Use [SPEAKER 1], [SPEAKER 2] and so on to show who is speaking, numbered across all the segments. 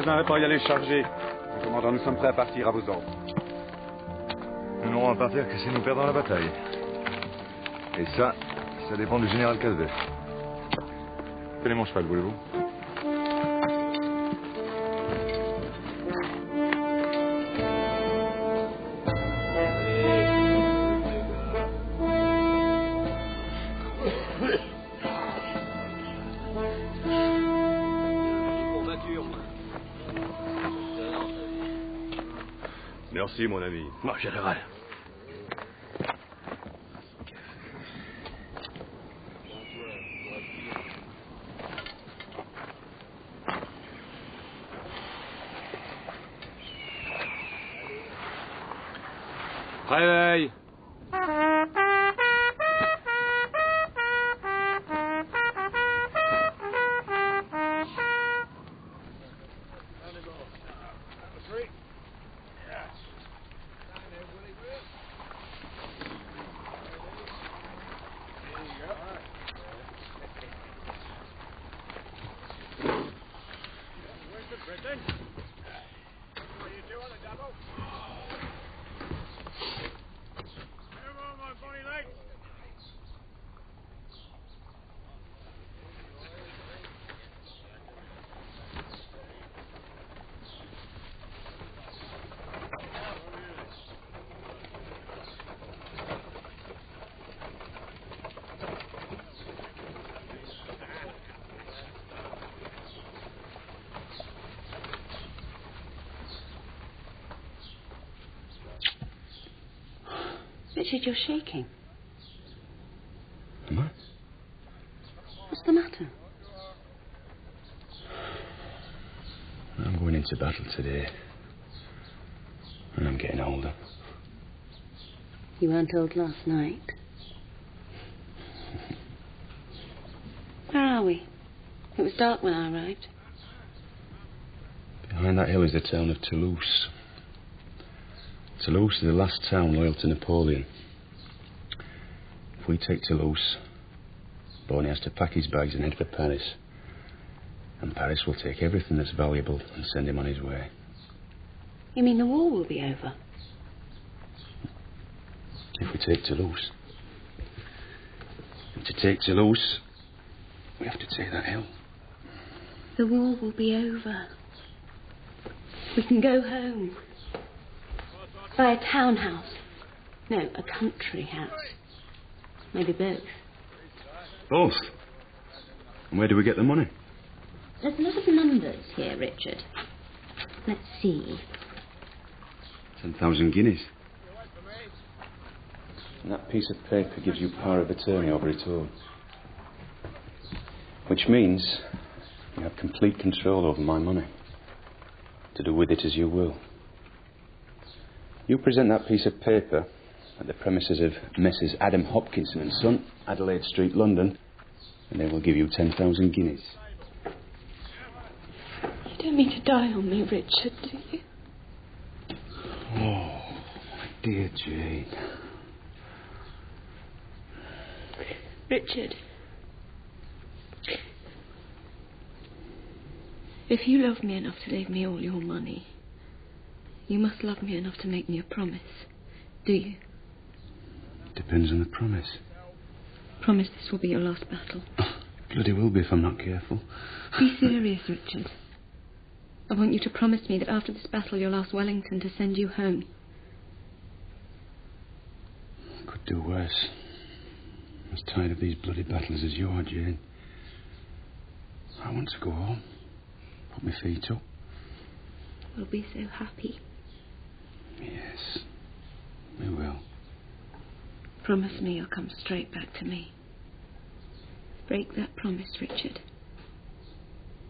[SPEAKER 1] n'aurais pas à y aller charger. Le commandant, nous sommes prêts à partir à vos ordres.
[SPEAKER 2] Nous n'aurons à partir que si nous perdons la bataille. Et ça dépend du général Calvet. Prenez mon cheval, voulez-vous?
[SPEAKER 3] Merci, mon ami.
[SPEAKER 4] Moi, général.
[SPEAKER 3] Réveille.
[SPEAKER 5] Richard, you're shaking.
[SPEAKER 4] Am I?
[SPEAKER 5] What's the matter?
[SPEAKER 4] I'm going into battle today. And I'm getting older.
[SPEAKER 5] You weren't old last night. Where are we? It was dark when I arrived.
[SPEAKER 4] Behind that hill is the town of Toulouse. Toulouse is the last town loyal to Napoleon. If we take Toulouse, Boney has to pack his bags and head for Paris. And Paris will take everything that's valuable and send him on his way.
[SPEAKER 5] You mean the war will be over?
[SPEAKER 4] If we take Toulouse. And to take Toulouse, we have to take that hill.
[SPEAKER 5] The war will be over. We can go home. Buy a townhouse. No, a country house. Maybe both.
[SPEAKER 4] Both? And where do we get the money?
[SPEAKER 5] There's a lot of numbers here, Richard. Let's see.
[SPEAKER 4] 10,000 guineas. And that piece of paper gives you power of attorney over it all. Which means you have complete control over my money. To do with it as you will. You present that piece of paper at the premises of Messrs. Adam Hopkinson and Son, Adelaide Street, London, and they will give you 10,000 guineas.
[SPEAKER 5] You don't mean to die on me, Richard, do you?
[SPEAKER 4] Oh, my dear Jane.
[SPEAKER 5] Richard. If you love me enough to leave me all your money, you must love me enough to make me a promise. Do you?
[SPEAKER 4] Depends on the promise.
[SPEAKER 5] Promise this will be your last battle.
[SPEAKER 4] Bloody will be if I'm not careful.
[SPEAKER 5] Be serious, Richard. I want you to promise me that after this battle you'll ask Wellington to send you home.
[SPEAKER 4] Could do worse. I'm as tired of these bloody battles as you are, Jane. I want to go home. Put my feet up.
[SPEAKER 5] We'll be so happy.
[SPEAKER 4] Yes, we will.
[SPEAKER 5] Promise me you'll come straight back to me. Break that promise, Richard.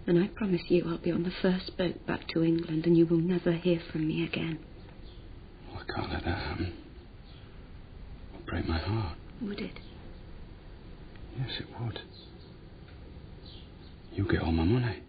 [SPEAKER 5] And I promise you I'll be on the first boat back to England and you will never hear from me again.
[SPEAKER 4] Well, I can't let that happen. It'll break my heart.
[SPEAKER 5] Would it?
[SPEAKER 4] Yes, it would. You get all my money.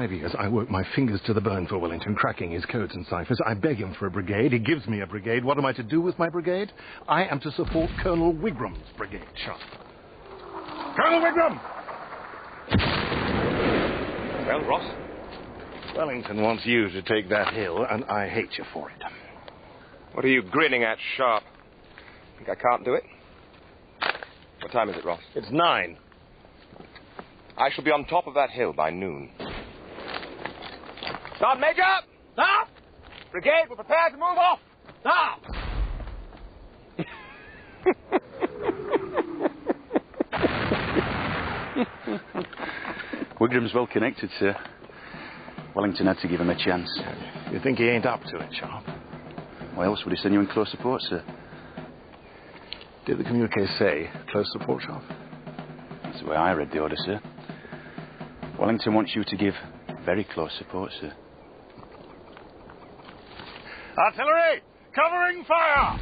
[SPEAKER 6] 5 years, I work my fingers to the bone for Wellington, cracking his codes and ciphers. I beg him for a brigade. He gives me a brigade. What am I to do with my brigade? I am to support Colonel Wigram's brigade, Sharpe. Colonel Wigram!
[SPEAKER 2] Well, Ross?
[SPEAKER 6] Wellington wants you to take that hill, and I hate you for it.
[SPEAKER 2] What are you grinning at, Sharpe? Think I can't do it? What time is it, Ross?
[SPEAKER 6] It's 9.
[SPEAKER 2] I shall be on top of that hill by noon. Stop, Major! Stop! Brigade, we're prepared to move off! Stop!
[SPEAKER 4] Wigram's well connected, sir. Wellington had to give him a chance.
[SPEAKER 6] You think he ain't up to it, Sharpe?
[SPEAKER 4] Why else would he send you in close support, sir?
[SPEAKER 6] Did the communique say close support, Sharpe?
[SPEAKER 4] That's the way I read the order, sir. Wellington wants you to give very close support, sir.
[SPEAKER 6] Artillery! Covering fire!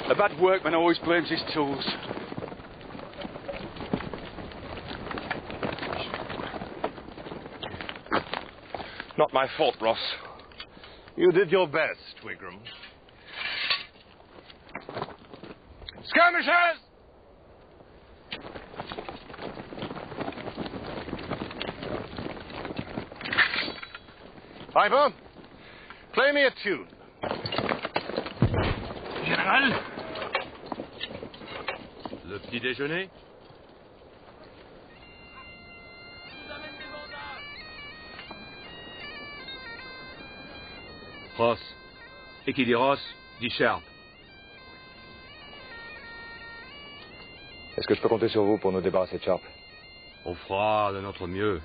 [SPEAKER 1] A bad workman always blames his tools.
[SPEAKER 2] Not my fault, Ross.
[SPEAKER 6] You did your best, Wigram. Skirmishers! Piper, play me a tune.
[SPEAKER 3] Général? Le petit déjeuner? Ross. Et qui dit Ross, dit Sharpe.
[SPEAKER 2] Est-ce que je peux compter sur vous pour nous débarrasser de Sharpe?
[SPEAKER 3] On fera de notre mieux.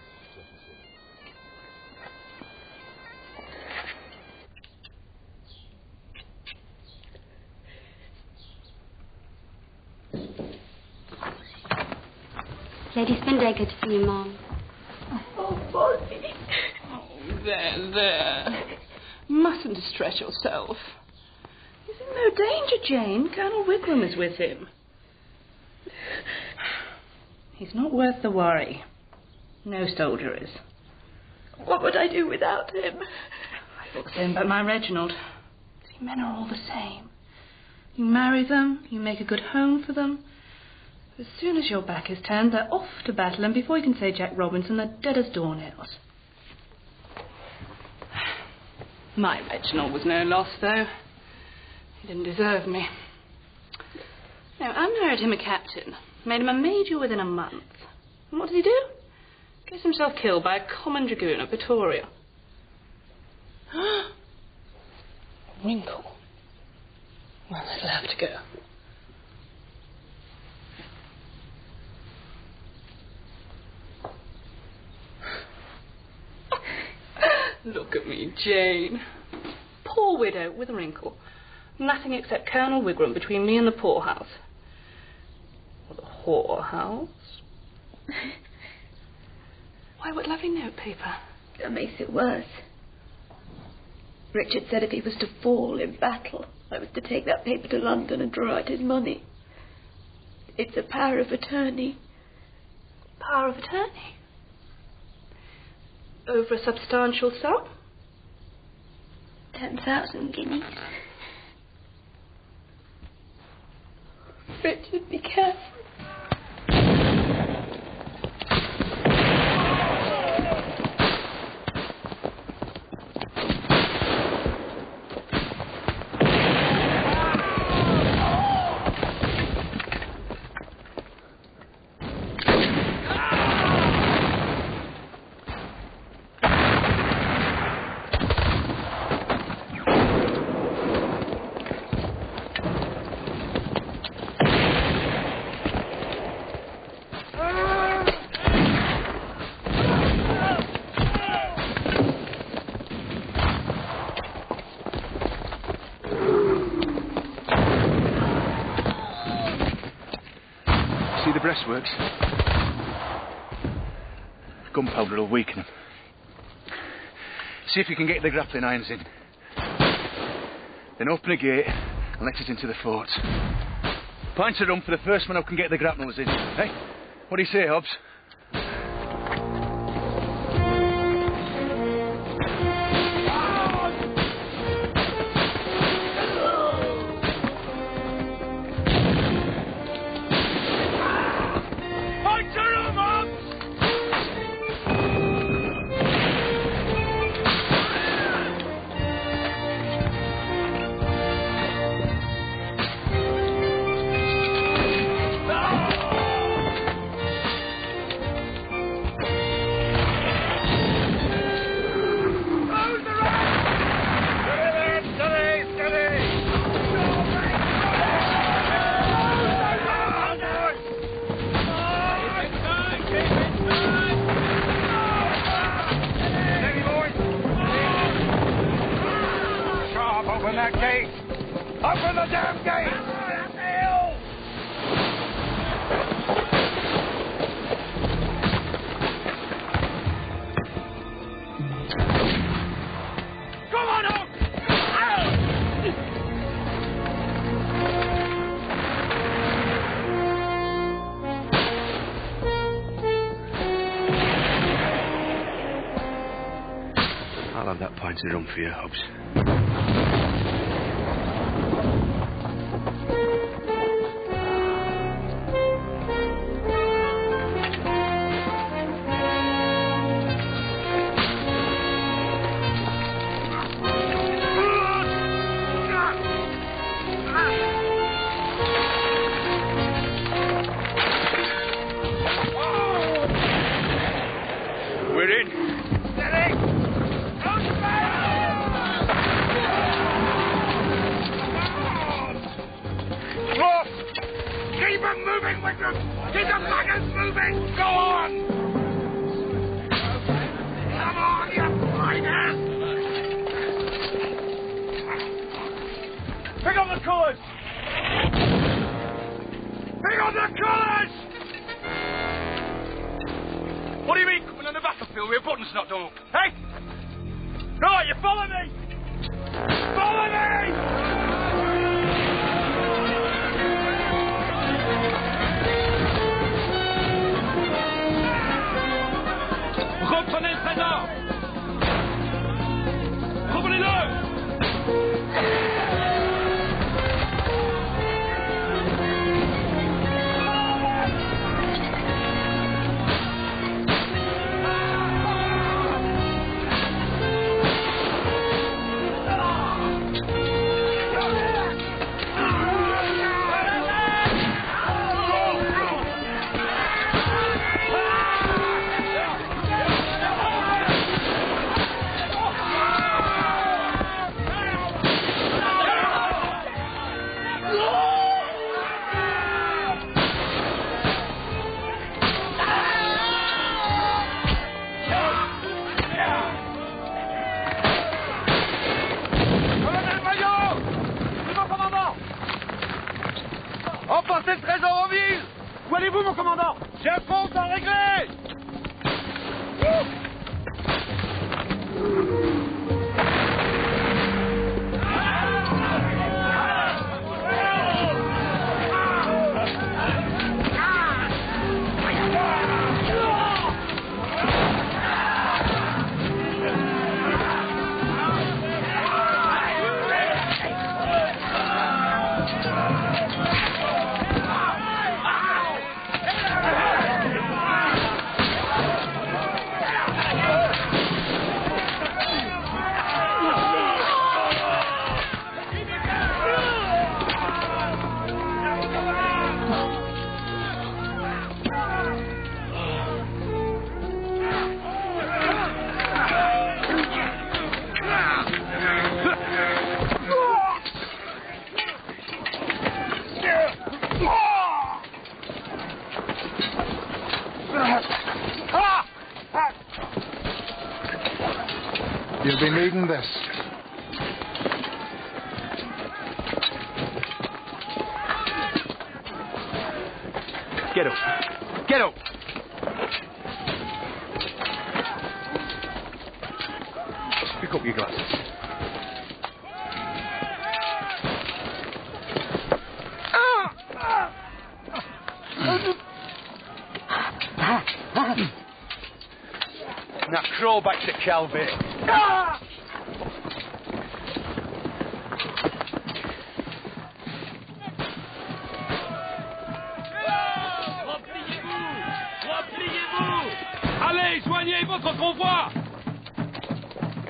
[SPEAKER 7] Lady Spindaker to see you, Mom.
[SPEAKER 8] Oh, Bobby. Oh, there. Mustn't distress yourself. He's in no danger, Jane. Colonel Wigram is with him. He's not worth the worry. No soldier is. What would I do without him? I thought the same about my Reginald. See, men are all the same. You marry them, you make a good home for them. As soon as your back is turned, they're off to battle, and before you can say Jack Robinson, they're dead as doornails. My Reginald was no loss, though. He didn't deserve me. No, I married him a captain. Made him a major within a month. And what does he do? Gets himself killed by a common dragoon at Pretoria. Wrinkle. Well, it'll have to go. Look at me, Jane. Poor widow with a wrinkle. Nothing except Colonel Wigram between me and the poorhouse. Or the whorehouse. Why, what lovely notepaper.
[SPEAKER 5] That makes it worse. Richard said if he was to fall in battle, I was to take that paper to London and draw out his money. It's a power of attorney.
[SPEAKER 8] Power of attorney? Over a substantial sum?
[SPEAKER 5] 10,000 guineas. Richard, be careful.
[SPEAKER 9] Breastworks. Gunpowder will weaken them. See if you can get the grappling irons in. Then open a gate and let us into the fort. Pint of rum for the first man who can get the grapnels in. Hey, what do you say, Hobbs? I'll have that pint of rum for you, Hobbs. We're in. Steady! Keep them moving, Wigram! Keep the buggers moving! Go on! Come on, you fighters! Pick up the colours! Pick up the colours! What do you mean, coming on the battlefield with your buttons not done up? Hey? Right, you follow me! Follow me! Reprenez le trésor! Reprenez-le!
[SPEAKER 3] Allez-vous, mon commandant! J'affronte en réglé!
[SPEAKER 6] You'll be needing this.
[SPEAKER 9] Get up. Get up. Pick up your glasses. Now crawl back to Calvi.
[SPEAKER 3] Allez, joignez votre convoi!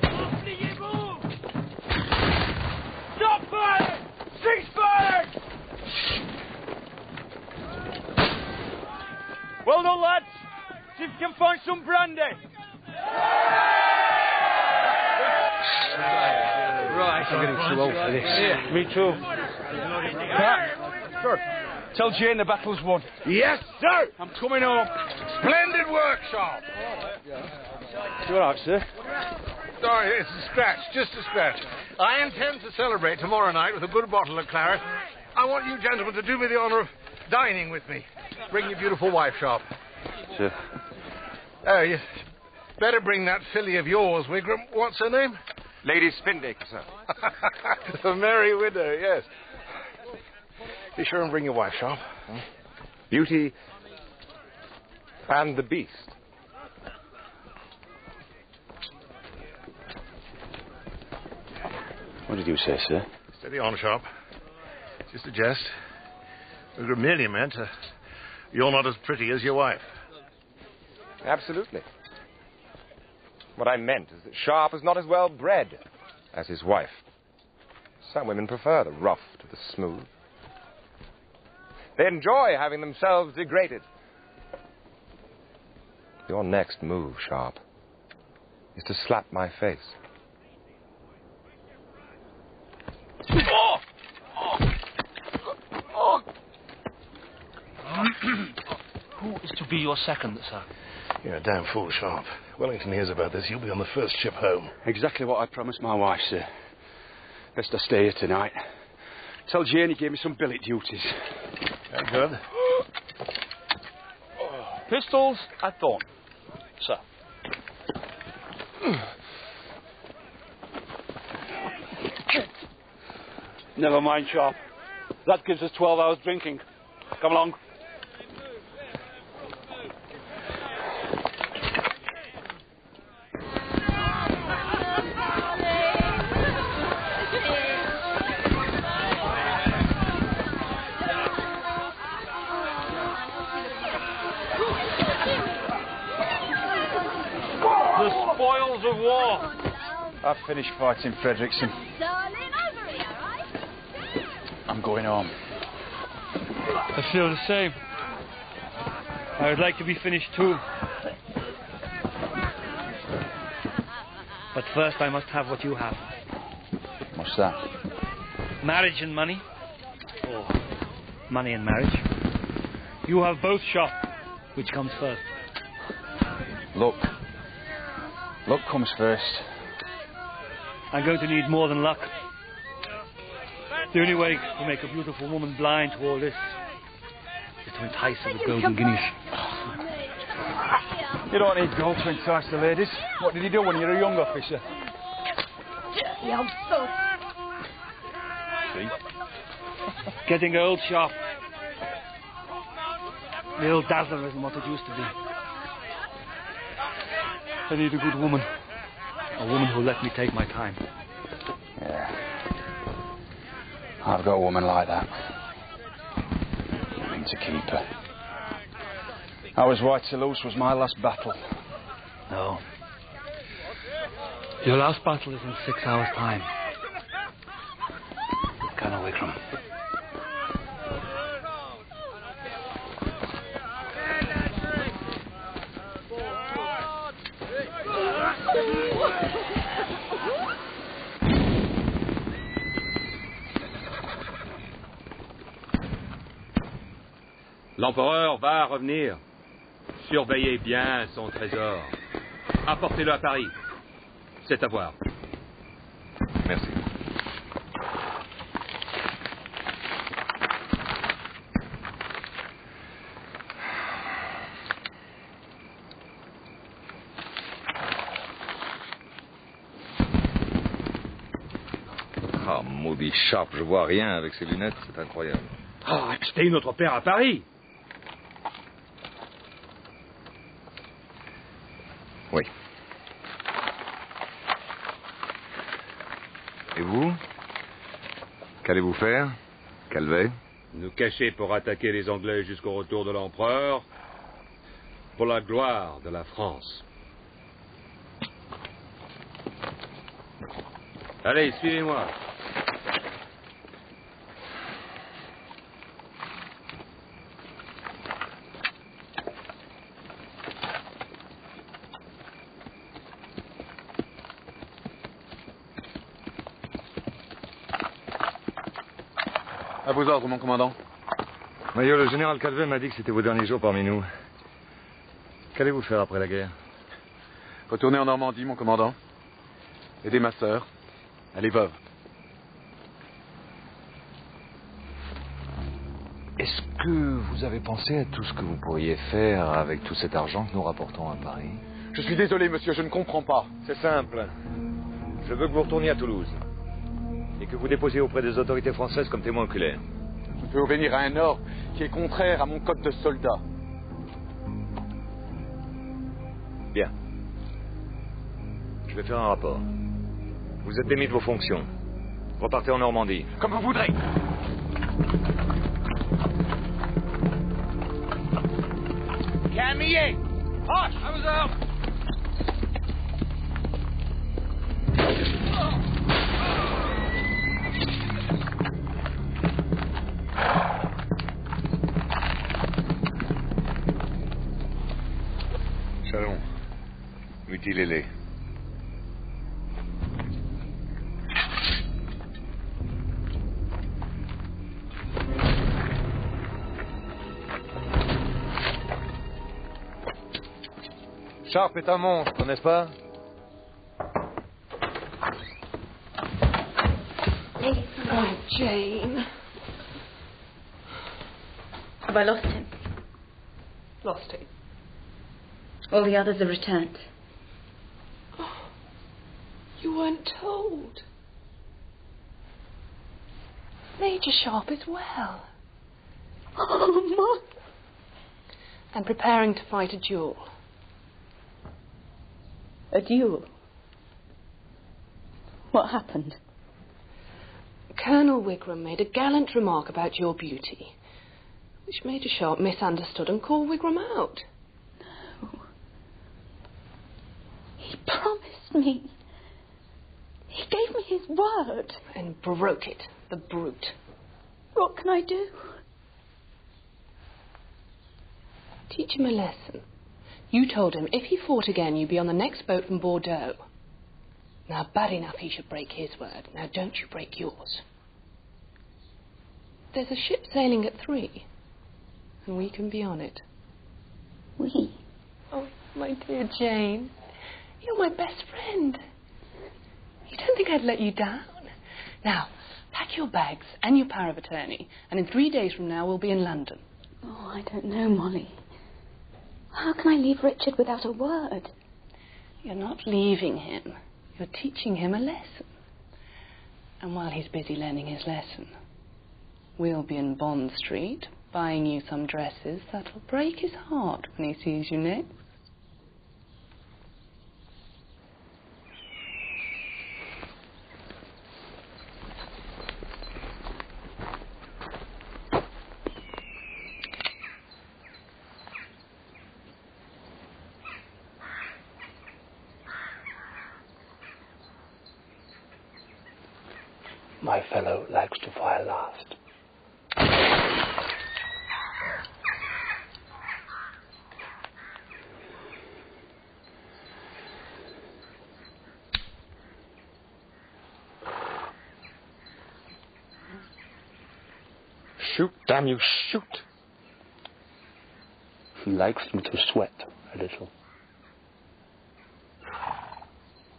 [SPEAKER 3] Repliez-vous! Stop fire! Cease fire!
[SPEAKER 9] Well done, lads. See if you can find some brandy. Right, I'm getting too old for this. Yeah, me too. Sir, tell Jane the battle's won.
[SPEAKER 6] Yes, sir!
[SPEAKER 9] I'm coming home.
[SPEAKER 6] Splendid work, Sharpe.
[SPEAKER 9] You all right, sir?
[SPEAKER 6] Sorry, it's a scratch, just a scratch. I intend to celebrate tomorrow night with a good bottle of claret. I want you gentlemen to do me the honour of dining with me. Bring your beautiful wife, Sharpe.
[SPEAKER 9] Sir.
[SPEAKER 6] Oh, you better bring that filly of yours, Wigram. What's her name?
[SPEAKER 1] Lady Spindaker, sir.
[SPEAKER 6] The merry widow, yes. Be sure and bring your wife, Sharpe.
[SPEAKER 1] Beauty and the Beast.
[SPEAKER 4] What did you say, sir?
[SPEAKER 6] Steady on, Sharpe. Just a jest. Wigram merely meant you're not as pretty as your wife.
[SPEAKER 1] Absolutely. What I meant is that Sharpe is not as well bred as his wife. Some women prefer the rough to the smooth. They enjoy having themselves degraded. Your next move, Sharpe, is to slap my face.
[SPEAKER 10] Who is to be your second, sir?
[SPEAKER 6] You're a damn fool, Sharpe. Wellington hears about this. You'll be on the first ship home.
[SPEAKER 9] Exactly what I promised my wife, sir. Best I stay here tonight. Tell Jane he gave me some billet duties.
[SPEAKER 6] Very good.
[SPEAKER 10] Pistols at dawn, sir.
[SPEAKER 9] Never mind, Sharpe. That gives us 12 hours drinking. Come along.
[SPEAKER 10] The spoils of war.
[SPEAKER 9] I've finished fighting Frederickson. I'm going home.
[SPEAKER 10] I feel the same. I would like to be finished too. But first I must have what you have.
[SPEAKER 9] What's that?
[SPEAKER 10] Marriage and money. Or money and marriage. You have both, Sharpe. Which comes first?
[SPEAKER 9] Luck. Luck comes first.
[SPEAKER 10] I'm going to need more than luck. The only way to make a beautiful woman blind to all this is to entice her with golden guineas.
[SPEAKER 9] You don't need gold to entice the ladies. What did you do when you were a young officer?
[SPEAKER 8] Dirty old soul.
[SPEAKER 9] See?
[SPEAKER 10] Getting old, Sharpe. The old dazzler isn't what it used to be. I need a good woman. A woman who'll let me take my time.
[SPEAKER 4] Yeah. I've got a woman like that. I mean to keep her. Ours White Toulouse was my last battle.
[SPEAKER 10] No. Your last battle is in 6 hours' time. With Colonel Wigram.
[SPEAKER 11] L'empereur va revenir. Surveillez bien son trésor. Apportez-le à Paris. C'est à voir.
[SPEAKER 1] Merci.
[SPEAKER 2] Ah, maudit Sharpe, je vois rien avec ces lunettes, c'est incroyable.
[SPEAKER 11] Ah, achetez notre père à Paris.
[SPEAKER 2] Oui. Et vous? Qu'allez-vous faire, Calvet?
[SPEAKER 11] Nous cacher pour attaquer les Anglais jusqu'au retour de l'empereur, pour la gloire de la France. Allez, suivez-moi.
[SPEAKER 12] À vos ordres, mon commandant.
[SPEAKER 2] Major, le général Calvet m'a dit que c'était vos derniers jours parmi nous. Qu'allez-vous faire après la guerre?
[SPEAKER 12] Retournez en Normandie, mon commandant. Aider ma sœur. Elle est veuve.
[SPEAKER 2] Est-ce que vous avez pensé à tout ce que vous pourriez faire avec tout cet argent que nous rapportons à Paris?
[SPEAKER 12] Je suis désolé, monsieur, je ne comprends pas.
[SPEAKER 1] C'est simple. Je veux que vous retourniez à Toulouse. Et que vous déposiez auprès des autorités françaises comme témoin oculaire.
[SPEAKER 12] Je peux obéir à un ordre qui est contraire à mon code de soldat.
[SPEAKER 1] Bien. Je vais faire un rapport. Vous êtes démis de vos fonctions. Repartez en Normandie.
[SPEAKER 12] Comme vous voudrez.
[SPEAKER 3] Camille! Proche! À vos ordres!
[SPEAKER 2] Chalon, mutilez-les.
[SPEAKER 1] Sharpe est un monstre, n'est-ce pas?
[SPEAKER 5] Oh, Jane.
[SPEAKER 8] Have I lost him?
[SPEAKER 5] Lost him.
[SPEAKER 8] All the others are returned.
[SPEAKER 5] Oh, you weren't told. Major Sharpe is well.
[SPEAKER 8] Oh, Mother.
[SPEAKER 5] And preparing to fight a duel.
[SPEAKER 8] A duel? What happened?
[SPEAKER 5] Colonel Wigram made a gallant remark about your beauty, which Major Sharpe misunderstood and called Wigram out.
[SPEAKER 8] No. He promised me. He gave me his word.
[SPEAKER 5] And broke it, the brute.
[SPEAKER 8] What can I do?
[SPEAKER 5] Teach him a lesson. You told him if he fought again, you'd be on the next boat from Bordeaux. Now, bad enough he should break his word. Now, don't you break yours. There's a ship sailing at 3, and we can be on it.
[SPEAKER 8] We?
[SPEAKER 5] Oh, my dear Jane, you're my best friend. You don't think I'd let you down? Now, pack your bags and your power of attorney, and in 3 days from now we'll be in London. Oh, I don't know, Molly. How can I leave Richard without a word?
[SPEAKER 8] You're not leaving him. You're teaching him a lesson. And while he's busy learning his lesson, we'll be in Bond Street buying you some dresses that'll break his heart when he sees you next.
[SPEAKER 13] My fellow likes to fire last.
[SPEAKER 1] Shoot, damn you, shoot.
[SPEAKER 13] He likes me to sweat a little.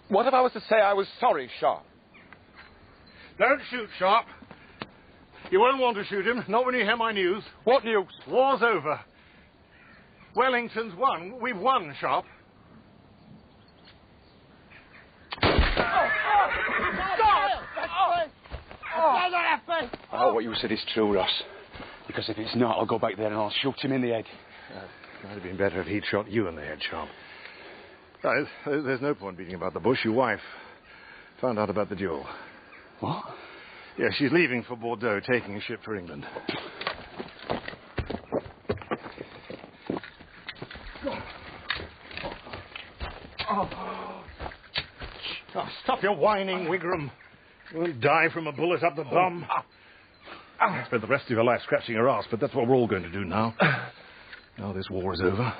[SPEAKER 1] What if I was to say I was sorry, Sharpe?
[SPEAKER 6] Don't shoot, Sharpe. You won't want to shoot him, not when you hear my news.
[SPEAKER 1] What news?
[SPEAKER 6] War's over. Wellington's won. We've won, Sharpe.
[SPEAKER 4] I hope what you said is true, Ross. Because if it's not, I'll go back there and I'll shoot him in the head.
[SPEAKER 6] It might have been better if he'd shot you in the head, Sharpe. There's no point beating about the bush. Your wife found out about the duel.
[SPEAKER 4] What?
[SPEAKER 6] Yeah, she's leaving for Bordeaux, taking a ship for England. Oh, stop your whining, Wigram. You won't die from a bullet up the bum. I spent the rest of your life scratching your ass, but that's what we're all going to do now. Now this war is over.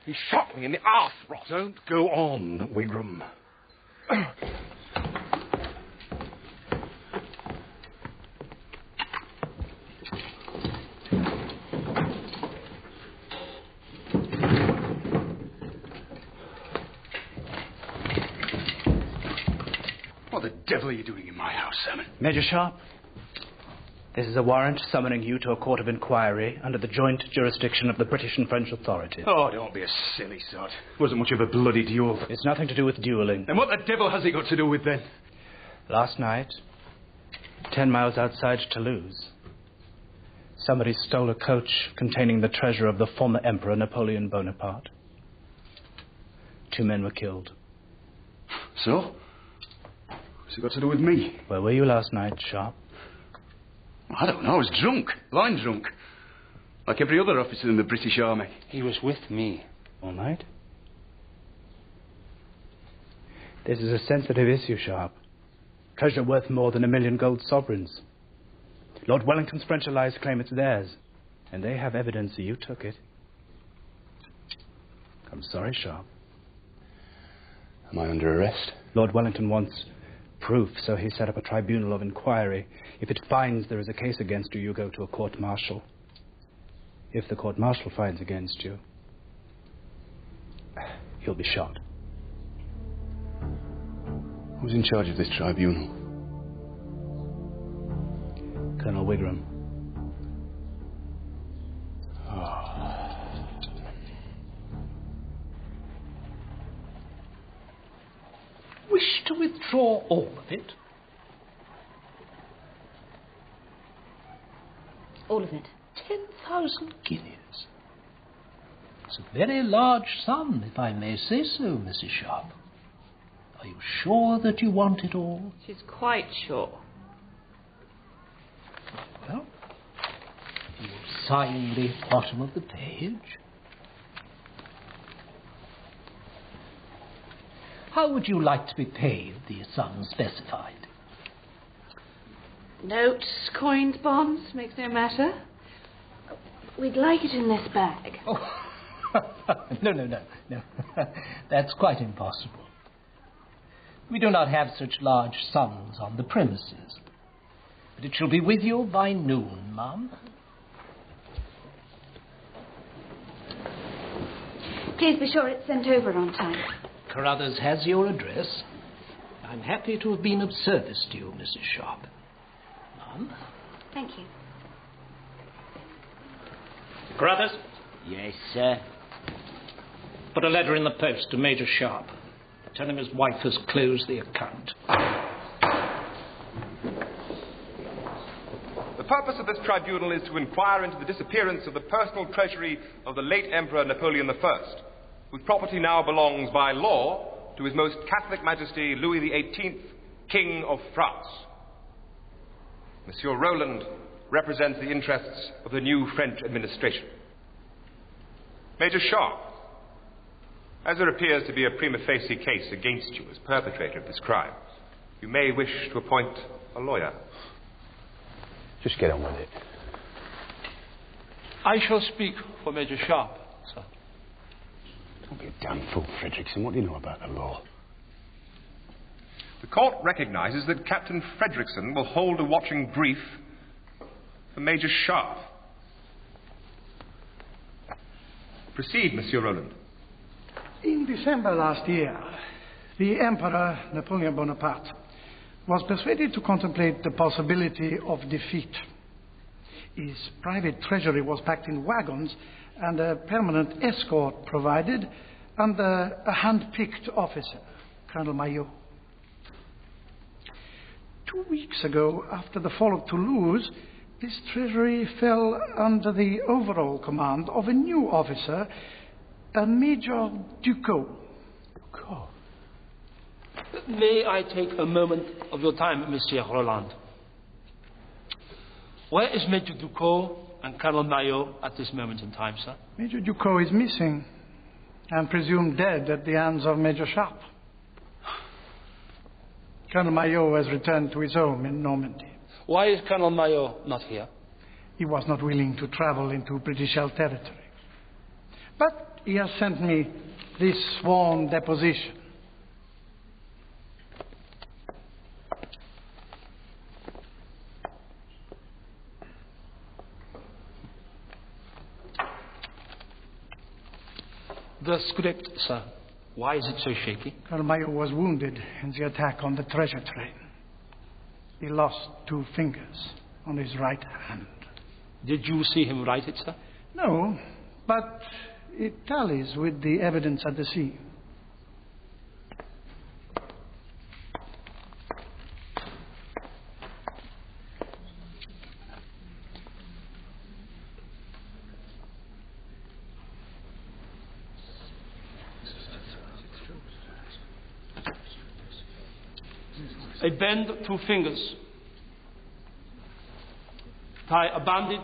[SPEAKER 1] He shot me in the arse, Ross.
[SPEAKER 6] Don't go on, Wigram.
[SPEAKER 4] What the devil are you doing in my house, Salmon?
[SPEAKER 13] Major Sharpe, this is a warrant summoning you to a court of inquiry under the joint jurisdiction of the British and French authorities.
[SPEAKER 4] Oh, don't be a silly sod. Wasn't much of a bloody duel.
[SPEAKER 13] It's nothing to do with dueling.
[SPEAKER 4] And what the devil has it got to do with then?
[SPEAKER 13] Last night, 10 miles outside Toulouse, somebody stole a coach containing the treasure of the former Emperor Napoleon Bonaparte. 2 men were killed.
[SPEAKER 4] So? What's it got to do with me?
[SPEAKER 13] Where were you last night, Sharpe?
[SPEAKER 4] I don't know. I was drunk. Line drunk. Like every other officer in the British Army.
[SPEAKER 13] He was with me. All night? This is a sensitive issue, Sharpe. Treasure worth more than 1 million gold sovereigns. Lord Wellington's French allies claim it's theirs. And they have evidence that you took it. I'm sorry, Sharpe.
[SPEAKER 4] Am I under arrest?
[SPEAKER 13] Lord Wellington wants proof, so he set up a tribunal of inquiry. If it finds there is a case against you, you go to a court-martial. If the court-martial finds against you, you'll be shot.
[SPEAKER 4] Who's in charge of this tribunal?
[SPEAKER 13] Colonel Wigram.
[SPEAKER 14] Wish to withdraw all of it?
[SPEAKER 5] All of it.
[SPEAKER 14] 10,000 guineas. It's a very large sum, if I may say so, Mrs. Sharpe. Are you sure that you want it all?
[SPEAKER 8] She's quite sure.
[SPEAKER 14] Well, you will sign the bottom of the page. How would you like to be paid the sum specified?
[SPEAKER 8] Notes, coins, bonds, makes no matter. We'd like it in this bag.
[SPEAKER 14] Oh, no. That's quite impossible. We do not have such large sums on the premises. But it shall be with you by noon, ma'am.
[SPEAKER 5] Please be sure it's sent over on time.
[SPEAKER 14] Carruthers has your address. I'm happy to have been of service to you, Mrs. Sharpe. Ma'am?
[SPEAKER 5] Thank you.
[SPEAKER 14] Carruthers?
[SPEAKER 15] Yes, sir.
[SPEAKER 14] Put a letter in the post to Major Sharpe. Tell him his wife has closed the account.
[SPEAKER 1] The purpose of this tribunal is to inquire into the disappearance of the personal treasury of the late Emperor Napoleon I, whose property now belongs by law to His Most Catholic Majesty Louis XVIII, King of France. Monsieur Roland represents the interests of the new French administration. Major Sharpe, as there appears to be a prima facie case against you as perpetrator of this crime, you may wish to appoint a lawyer.
[SPEAKER 4] Just get on with it.
[SPEAKER 10] I shall speak for Major Sharpe, sir.
[SPEAKER 4] Don't be a damn fool, Fredrickson. What do you know about the law?
[SPEAKER 1] The court recognizes that Captain Fredrickson will hold a watching brief for Major Sharpe. Proceed, Monsieur Roland.
[SPEAKER 16] In December last year, the Emperor Napoleon Bonaparte was persuaded to contemplate the possibility of defeat. His private treasury was packed in wagons and a permanent escort provided under a hand-picked officer, Colonel Maillot. 2 weeks ago, after the fall of Toulouse, this treasury fell under the overall command of a new officer, a Major Ducot.
[SPEAKER 14] Ducot? May I take a moment of your time, Monsieur Roland? Where is Major Ducot and Colonel Maillot at this moment in time, sir?
[SPEAKER 16] Major Ducot is missing and presumed dead at the hands of Major Sharpe. Colonel Maillot has returned to his home in Normandy.
[SPEAKER 14] Why is Colonel Maillot not here?
[SPEAKER 16] He was not willing to travel into British held territory. But he has sent me this sworn deposition.
[SPEAKER 14] The script, sir. Why is it so shaky?
[SPEAKER 16] Colonel Maillot was wounded in the attack on the treasure train. He lost 2 fingers on his right hand.
[SPEAKER 14] Did you see him write it, sir?
[SPEAKER 16] No, but it tallies with the evidence at the scene.
[SPEAKER 10] I bend 2 fingers. Tie a bandage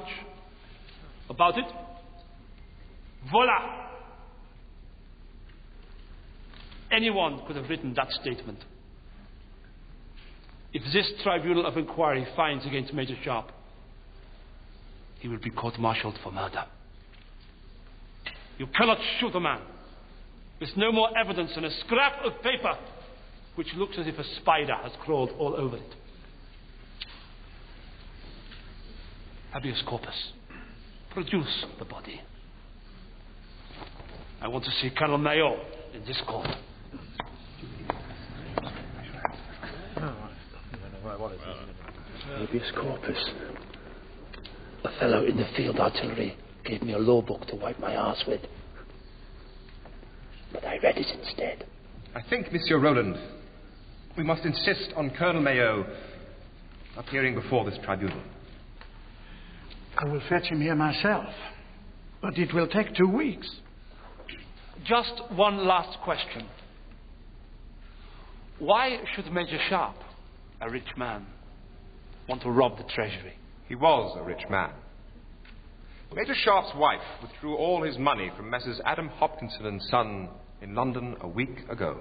[SPEAKER 10] about it. Voila! Anyone could have written that statement. If this tribunal of inquiry finds against Major Sharpe, he will be court-martialed for murder. You cannot shoot a man with no more evidence than a scrap of paper which looks as if a spider has crawled all over it. Habeas corpus. Produce the body. I want to see Colonel Maillot in this court.
[SPEAKER 14] Habeas corpus. A fellow in the field artillery gave me a law book to wipe my arse with. But I read it instead.
[SPEAKER 1] I think, Monsieur Roland, we must insist on Colonel Maillot appearing before this tribunal.
[SPEAKER 16] I will fetch him here myself, but it will take 2 weeks.
[SPEAKER 10] Just one last question. Why should Major Sharpe, a rich man, want to rob the treasury?
[SPEAKER 1] He was a rich man. Major Sharpe's wife withdrew all his money from Messrs. Adam Hopkinson and Son in London a week ago.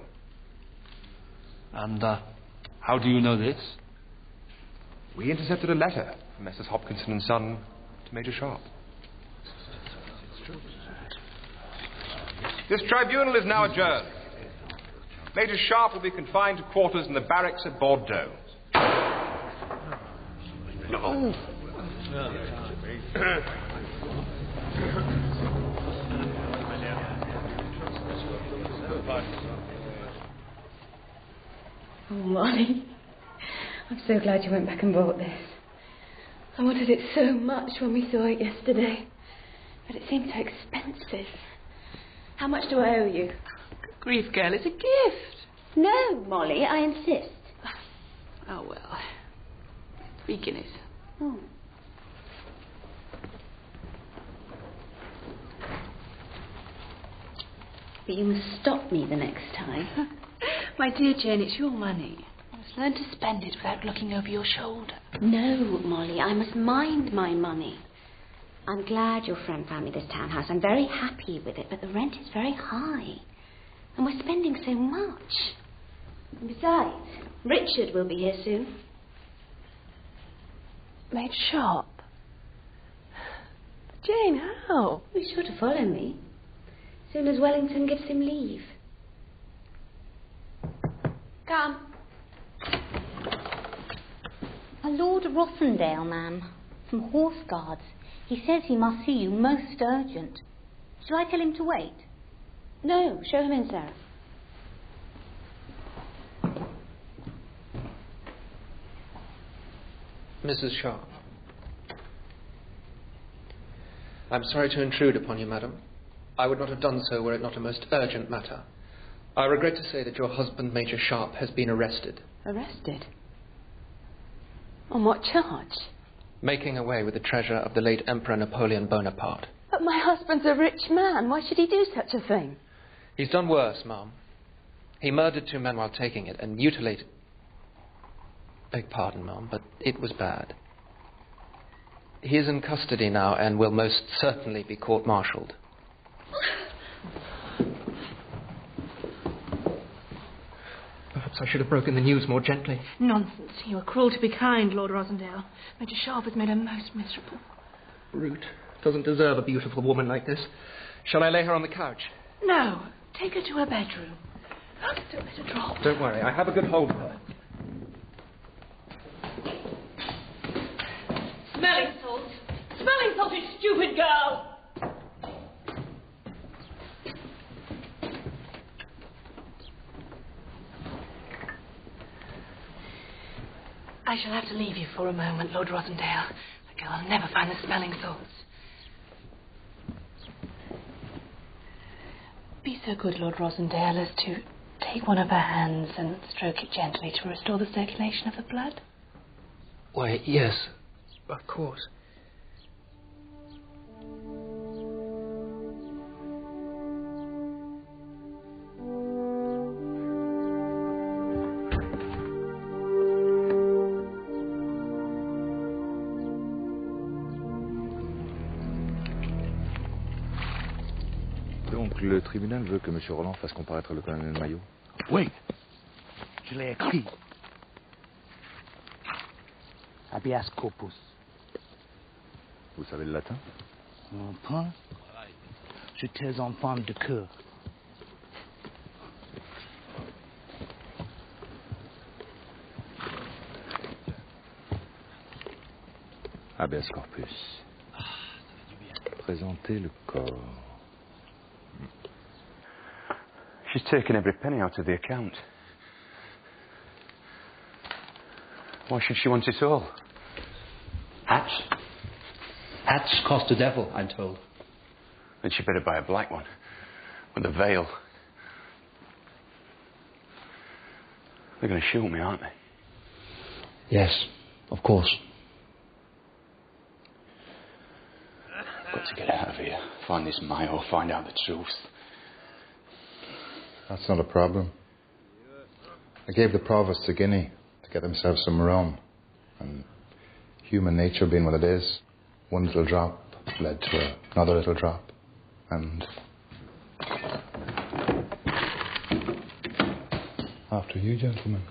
[SPEAKER 10] And how do you know this?
[SPEAKER 1] We intercepted a letter from Messrs. Hopkinson and Son to Major Sharpe. This tribunal is now adjourned. Major Sharpe will be confined to quarters in the barracks at Bordeaux. No.
[SPEAKER 5] Oh, Molly. I'm so glad you went back and bought this. I wanted it so much when we saw it yesterday. But it seems so expensive. How much do I owe you?
[SPEAKER 8] Good grief, girl, it's a gift.
[SPEAKER 5] No, Molly, I insist.
[SPEAKER 8] Oh, well. 3 guineas.
[SPEAKER 5] Oh. But you must stop me the next time.
[SPEAKER 8] My dear Jane, it's your money. You must learn to spend it without looking over your shoulder.
[SPEAKER 5] No, Molly, I must mind my money. I'm glad your friend found me this townhouse. I'm very happy with it, but the rent is very high. And we're spending so much. And besides, Richard will be here soon.
[SPEAKER 8] Made Sharpe? Jane, how?
[SPEAKER 5] He's sure to follow me. Soon as Wellington gives him leave. Come.
[SPEAKER 7] A Lord Rossendale, ma'am, from Horse Guards. He says he must see you most urgent. Shall I tell him to wait?
[SPEAKER 5] No, show him in, Sarah.
[SPEAKER 15] Mrs. Sharpe. I'm sorry to intrude upon you, madam. I would not have done so were it not a most urgent matter. I regret to say that your husband, Major Sharpe, has been arrested.
[SPEAKER 8] Arrested? On what charge?
[SPEAKER 15] Making away with the treasure of the late Emperor Napoleon Bonaparte.
[SPEAKER 8] But my husband's a rich man. Why should he do such a thing?
[SPEAKER 15] He's done worse, ma'am. He murdered 2 men while taking it and mutilated... Beg pardon, ma'am, but it was bad. He is in custody now and will most certainly be court-martialed. Perhaps I should have broken the news more gently.
[SPEAKER 8] Nonsense. You are cruel to be kind, Lord Rossendale. Major Sharpe has made her most miserable.
[SPEAKER 15] Brute. Doesn't deserve a beautiful woman like this. Shall I lay her on the couch?
[SPEAKER 8] No. Take her to her bedroom. Don't let her drop.
[SPEAKER 15] Don't worry. I have a good hold of her.
[SPEAKER 8] Smelling salt. Smelling salt, you stupid girl. I shall have to leave you for a moment, Lord Rossendale. The girl will never find the smelling salts. Be so good, Lord Rossendale, as to take one of her hands and stroke it gently to restore the circulation of the blood.
[SPEAKER 15] Why, yes, of course.
[SPEAKER 2] Donc, le tribunal veut que M. Roland fasse comparaître le colonel Maillot.
[SPEAKER 14] Oui, je l'ai écrit. Habeas corpus.
[SPEAKER 2] Vous savez le latin?
[SPEAKER 14] Non point. J'étais enfant de cœur.
[SPEAKER 2] Habeas corpus. Présenter le corps.
[SPEAKER 4] She's taken every penny out of the account. Why should she want it all?
[SPEAKER 17] Hats? Hats cost the devil, I'm told.
[SPEAKER 4] Then she'd better buy a black one, with a veil. They're going to shoot me, aren't they?
[SPEAKER 17] Yes, of course.
[SPEAKER 4] I've got to get out of here. Find this Mayo, find out the truth.
[SPEAKER 18] That's not a problem. I gave the provost a guinea to get themselves some rum. And human nature being what it is, one little drop led to another little drop. And after you, gentlemen.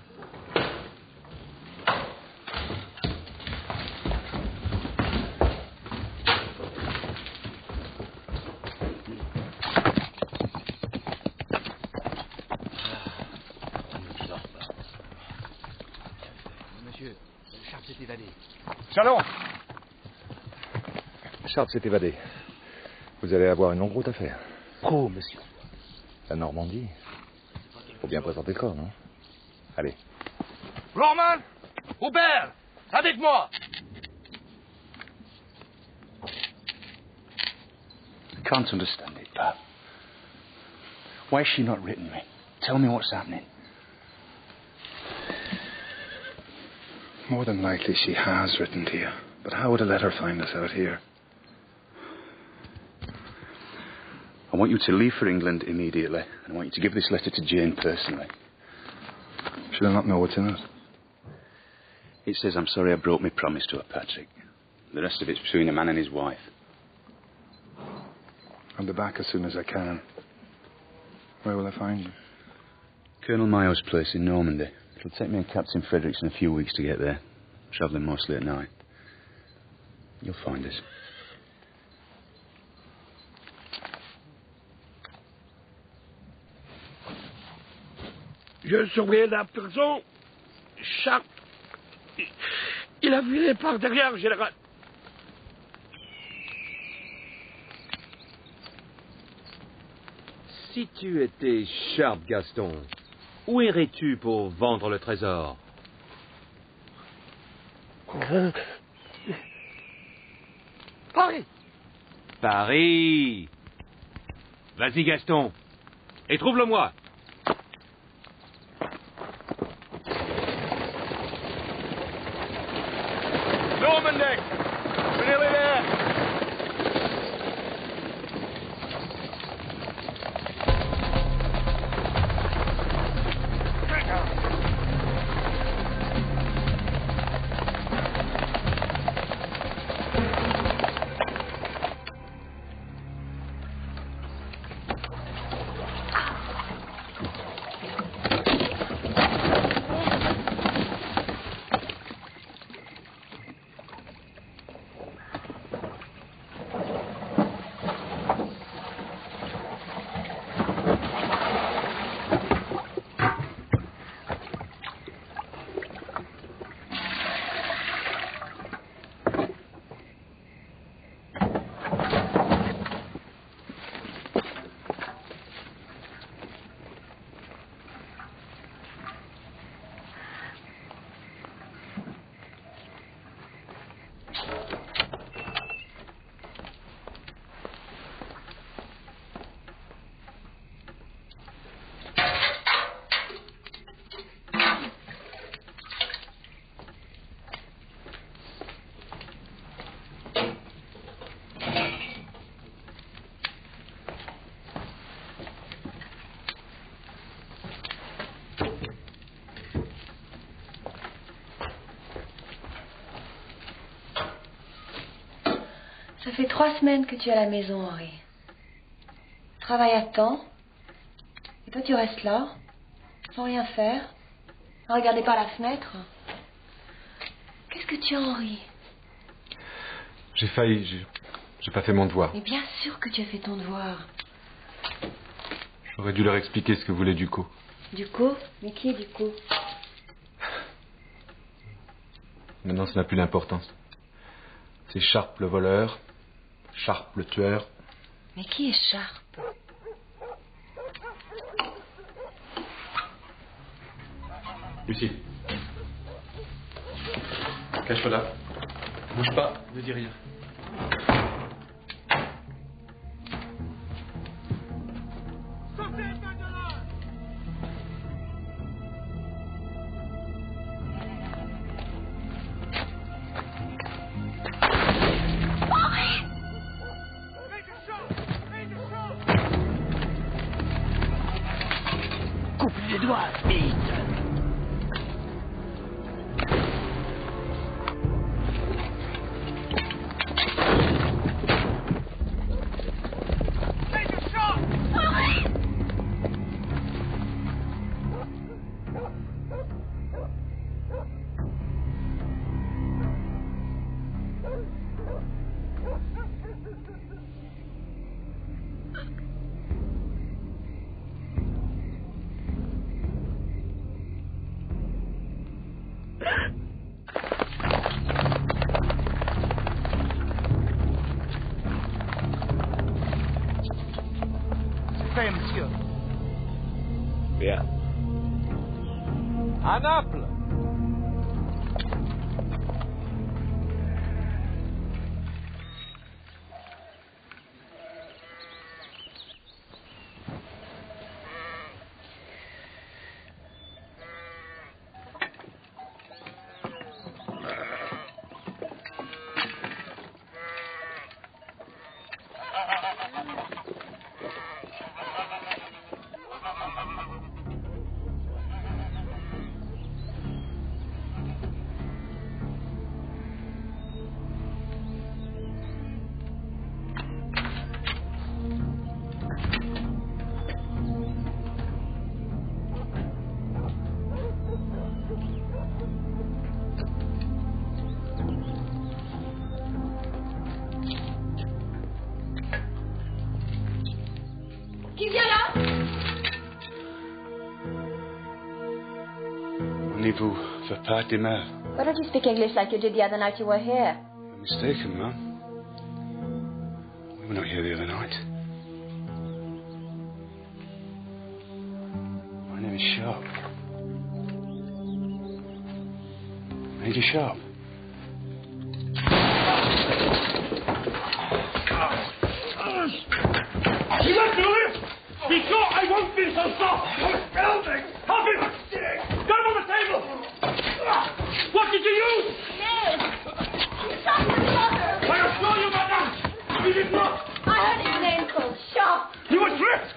[SPEAKER 2] Chalon! Sharpe s'est évadé. Vous allez avoir une longue route à faire.
[SPEAKER 14] Oh, monsieur.
[SPEAKER 2] La Normandie. Faut bien présenter le corps, non? Allez.
[SPEAKER 3] Roman! Hubert! Avec moi!
[SPEAKER 4] can't understand it, Pat. Why has she not written me? Tell me what's happening.
[SPEAKER 6] More than likely she has written to you. But how would a letter find us out here?
[SPEAKER 4] I want you to leave for England immediately, and I want you to give this letter to Jane personally.
[SPEAKER 6] Should I not know what's in it?
[SPEAKER 4] It says, I'm sorry I broke my promise to her, Patrick. The rest of it's between a man and his wife.
[SPEAKER 6] I'll be back as soon as I can. Where will I find you?
[SPEAKER 4] Colonel Mayo's place in Normandy. It'll take me and Captain Frederickson a few weeks to get there, travelling mostly at night. You'll find us.
[SPEAKER 3] Je surveillais la prison. Sharpe. Il a filé par derrière, général.
[SPEAKER 11] Si tu étais Sharpe, Gaston, où irais-tu pour vendre le trésor?
[SPEAKER 3] Paris.
[SPEAKER 11] Paris. Vas-y, Gaston. Et trouve-le-moi.
[SPEAKER 3] Normandy. We're nearly there.
[SPEAKER 5] Ça fait 3 semaines que tu es à la maison, Henri. Tu travailles à temps. Et toi, tu restes là, sans rien faire, à regarder par la fenêtre. Qu'est-ce que tu as, Henri?
[SPEAKER 12] J'ai failli, j'ai pas fait mon devoir.
[SPEAKER 5] Mais bien sûr que tu as fait ton devoir.
[SPEAKER 12] J'aurais dû leur expliquer ce que voulait Ducos.
[SPEAKER 5] Ducos? Mais qui est Ducos?
[SPEAKER 12] Maintenant, ça n'a plus d'importance. C'est Sharpe le voleur, Sharpe le tueur.
[SPEAKER 5] Mais qui est Sharpe?
[SPEAKER 12] Lucie. Cache-toi là. Bouge pas, ne dis rien.
[SPEAKER 3] Coupe les doigts, vite. Fait, monsieur.
[SPEAKER 11] Bien.
[SPEAKER 3] À Naples.
[SPEAKER 4] Voulez-vous faire part des mers?
[SPEAKER 5] Why don't you speak English like you did the other night you were here?
[SPEAKER 4] You're mistaken, Mum. We were not here the other night. My name is Sharpe. Major Sharpe.
[SPEAKER 3] You won't do it! Be sure I won't be so soft! Building! Help him! Got him on the table! What did you use?
[SPEAKER 5] Nails! Stop the water!
[SPEAKER 3] I assure you, madame, he did not!
[SPEAKER 5] I heard his name called Sharpe!
[SPEAKER 3] You were tricked!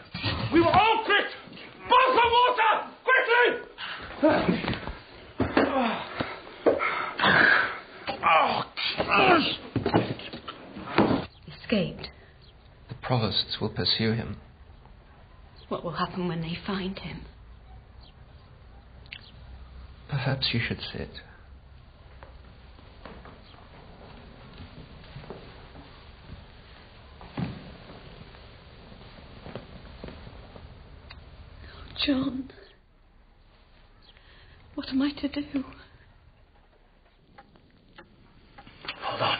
[SPEAKER 3] We were all tricked! Boil some water! Quickly!
[SPEAKER 5] Escaped.
[SPEAKER 15] The provosts will pursue him.
[SPEAKER 5] What will happen when they find him?
[SPEAKER 15] Perhaps you should sit.
[SPEAKER 5] John, what am I to do?
[SPEAKER 6] Hold on.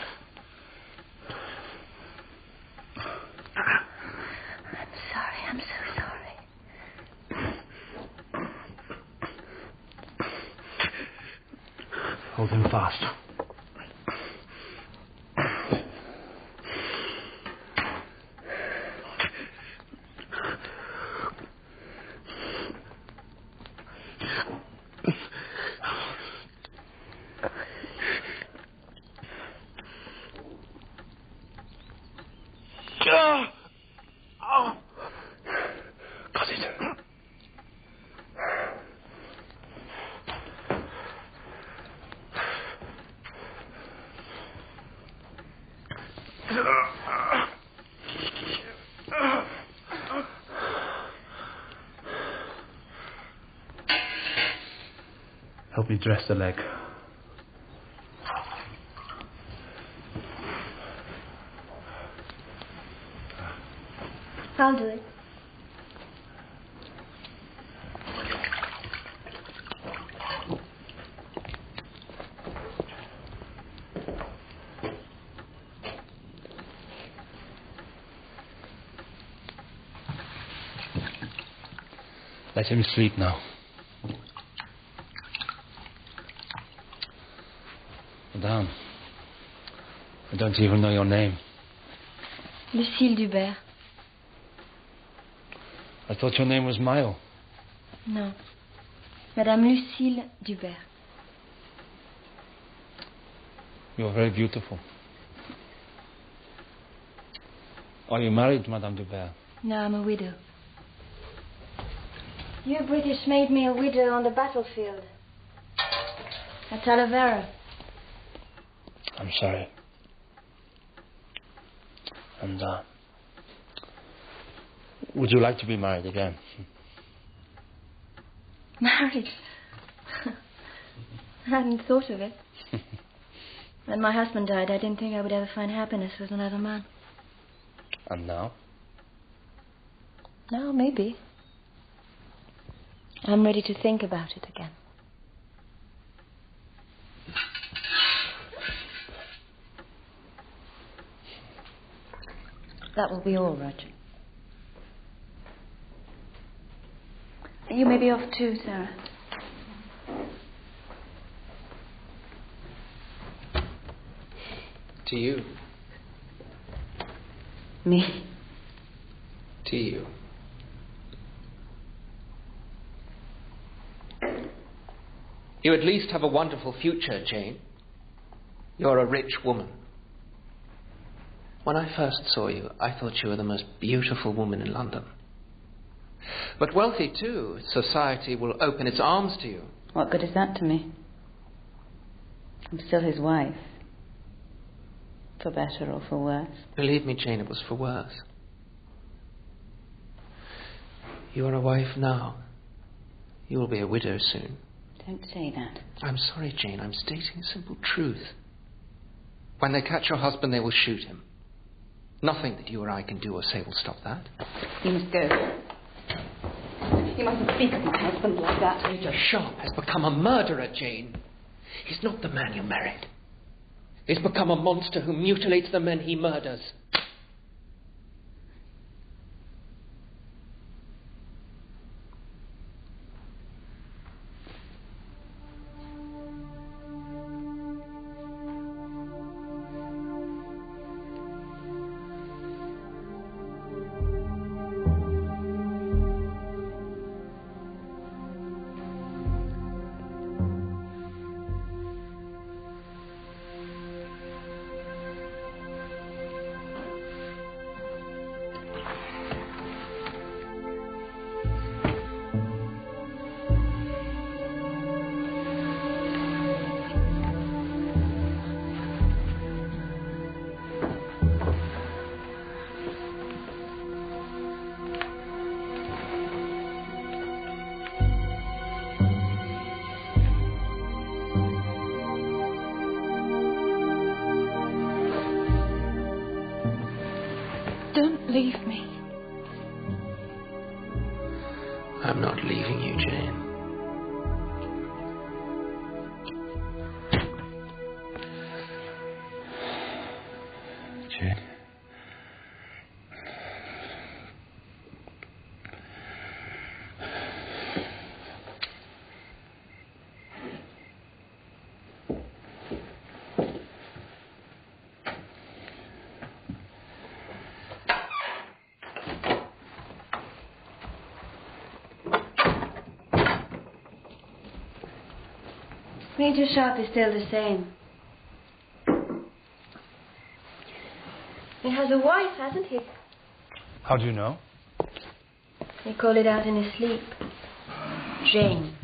[SPEAKER 5] I'm so sorry.
[SPEAKER 6] Hold him fast.
[SPEAKER 13] Help me dress the leg.
[SPEAKER 5] I'll do it.
[SPEAKER 13] Let him sleep now. Madame, I don't even know your name.
[SPEAKER 5] Lucille Dubert.
[SPEAKER 13] I thought your name was Mayo.
[SPEAKER 5] No. Madame Lucille Dubert.
[SPEAKER 13] You're very beautiful. Are you married, Madame Dubert?
[SPEAKER 5] No, I'm a widow. You British made me a widow on the battlefield. At Talavera.
[SPEAKER 13] I'm sorry. And, would you like to be married again?
[SPEAKER 5] Married? I hadn't thought of it. When my husband died, I didn't think I would ever find happiness with another man.
[SPEAKER 13] And now?
[SPEAKER 5] Now, maybe. I'm ready to think about it again. That will be all, Roger. You may be off too, Sarah.
[SPEAKER 15] To you.
[SPEAKER 5] Me?
[SPEAKER 15] To you. You at least have a wonderful future, Jane. You're a rich woman. When I first saw you, I thought you were the most beautiful woman in London. But wealthy too. Society will open its arms to you.
[SPEAKER 19] What good is that to me? I'm still his wife. For better or for worse.
[SPEAKER 15] Believe me, Jane, it was for worse. You are a wife now. You will be a widow soon.
[SPEAKER 19] Don't say that.
[SPEAKER 15] I'm sorry, Jane. I'm stating a simple truth. When they catch your husband, they will shoot him. Nothing that you or I can do or say will stop that.
[SPEAKER 19] You must go.
[SPEAKER 7] You mustn't speak of my husband like that.
[SPEAKER 15] Major Sharpe has become a murderer, Jane. He's not the man you married. He's become a monster who mutilates the men he murders.
[SPEAKER 5] Don't leave me.
[SPEAKER 15] I'm not leaving you, Jane.
[SPEAKER 4] Jane.
[SPEAKER 5] Major Sharpe is still the same. He has a wife, hasn't he?
[SPEAKER 13] How do you know?
[SPEAKER 5] He called it out in his sleep. Jane.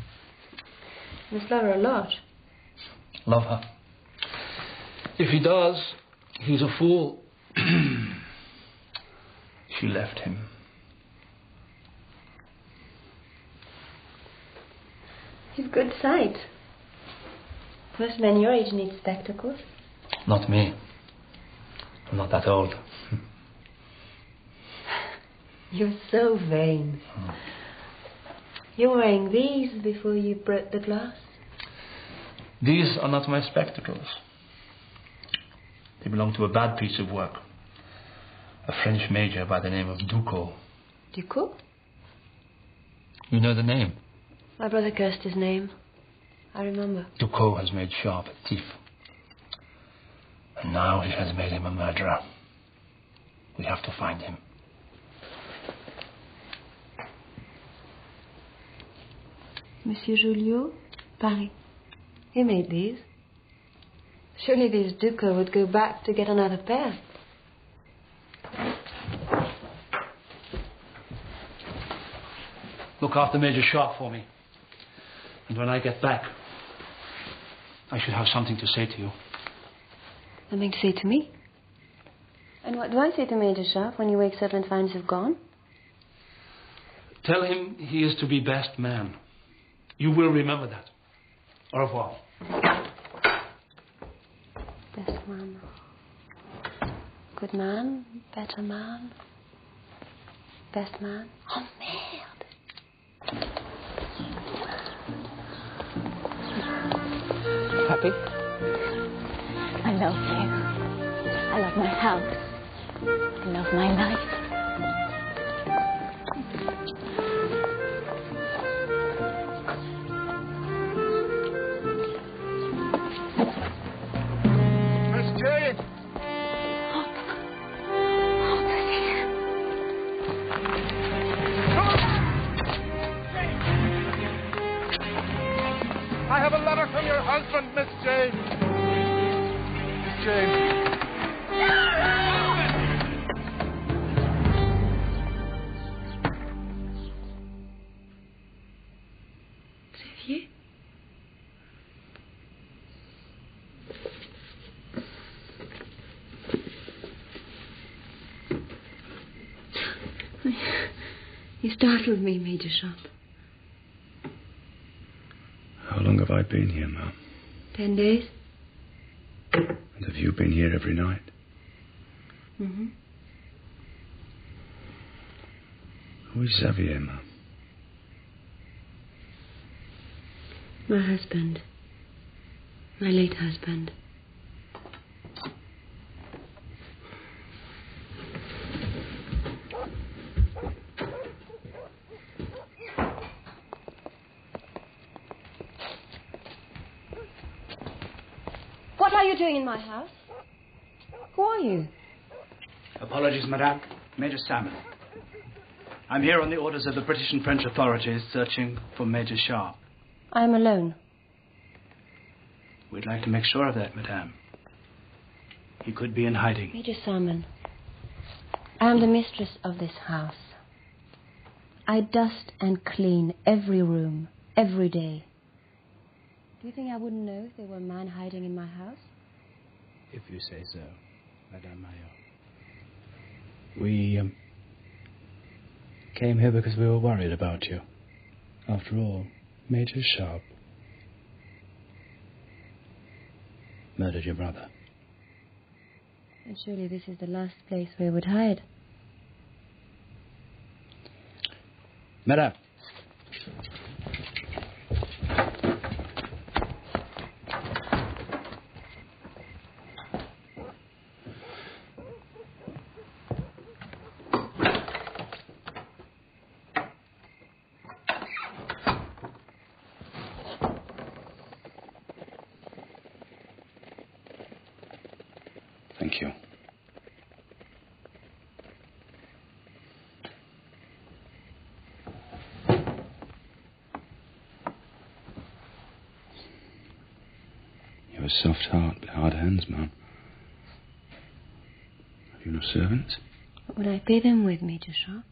[SPEAKER 5] You must love her a lot.
[SPEAKER 14] Love her. If he does, he's a fool. She left him.
[SPEAKER 5] You've good sight. Most men your age need spectacles.
[SPEAKER 14] Not me. I'm not that old.
[SPEAKER 5] You're so vain. You're wearing these before you broke the glass.
[SPEAKER 14] These are not my spectacles. They belong to a bad piece of work. A French major by the name of Ducos.
[SPEAKER 5] Ducos?
[SPEAKER 14] You know the name?
[SPEAKER 5] My brother cursed his name. I remember.
[SPEAKER 14] Ducos has made Sharpe a thief. And now he has made him a murderer. We have to find him.
[SPEAKER 5] Monsieur Joliot, Paris. He made these. Surely these Ducos would go back to get another pair.
[SPEAKER 14] Look after Major Sharpe for me. And when I get back, I should have something to say to you.
[SPEAKER 5] Something to say to me? And what do I say to Major Sharpe when he wakes up and finds you've gone?
[SPEAKER 14] Tell him he is to be best man. You will remember that. Au revoir.
[SPEAKER 5] Best man. Good man. Better man. Best man. Oh, merde.
[SPEAKER 15] Happy?
[SPEAKER 7] I love you. I love my house. I love my life.
[SPEAKER 6] Miss Jane! I have a letter from your husband, Miss Jane. Miss Jane.
[SPEAKER 5] Xavier? You startled me, Major Sharpe.
[SPEAKER 4] How long have I been here, Ma'am?
[SPEAKER 5] 10 days?
[SPEAKER 4] And have you been here every night?
[SPEAKER 5] Mm-hmm.
[SPEAKER 4] Who is Xavier, Ma'am?
[SPEAKER 5] My husband. My late husband.
[SPEAKER 20] What are you doing in my house? Who are you?
[SPEAKER 13] Apologies, madame. Major Salmon. I'm here on the orders of the British and French authorities searching for Major Sharpe.
[SPEAKER 20] I am alone.
[SPEAKER 13] We'd like to make sure of that, madame. He could be in hiding.
[SPEAKER 20] Major Salmon, I am the mistress of this house. I dust and clean every room, every day. Do you think I wouldn't know if there were a man hiding in my house?
[SPEAKER 13] If you say so, Madame Mayor. We came here because we were worried about you. After all, Major Sharpe murdered your brother.
[SPEAKER 20] And surely this is the last place we would hide.
[SPEAKER 13] Madame.
[SPEAKER 4] Thank you. You have a soft heart but hard hands, ma'am. Have you no servants?
[SPEAKER 5] What would I pay them with, Major Sharpe?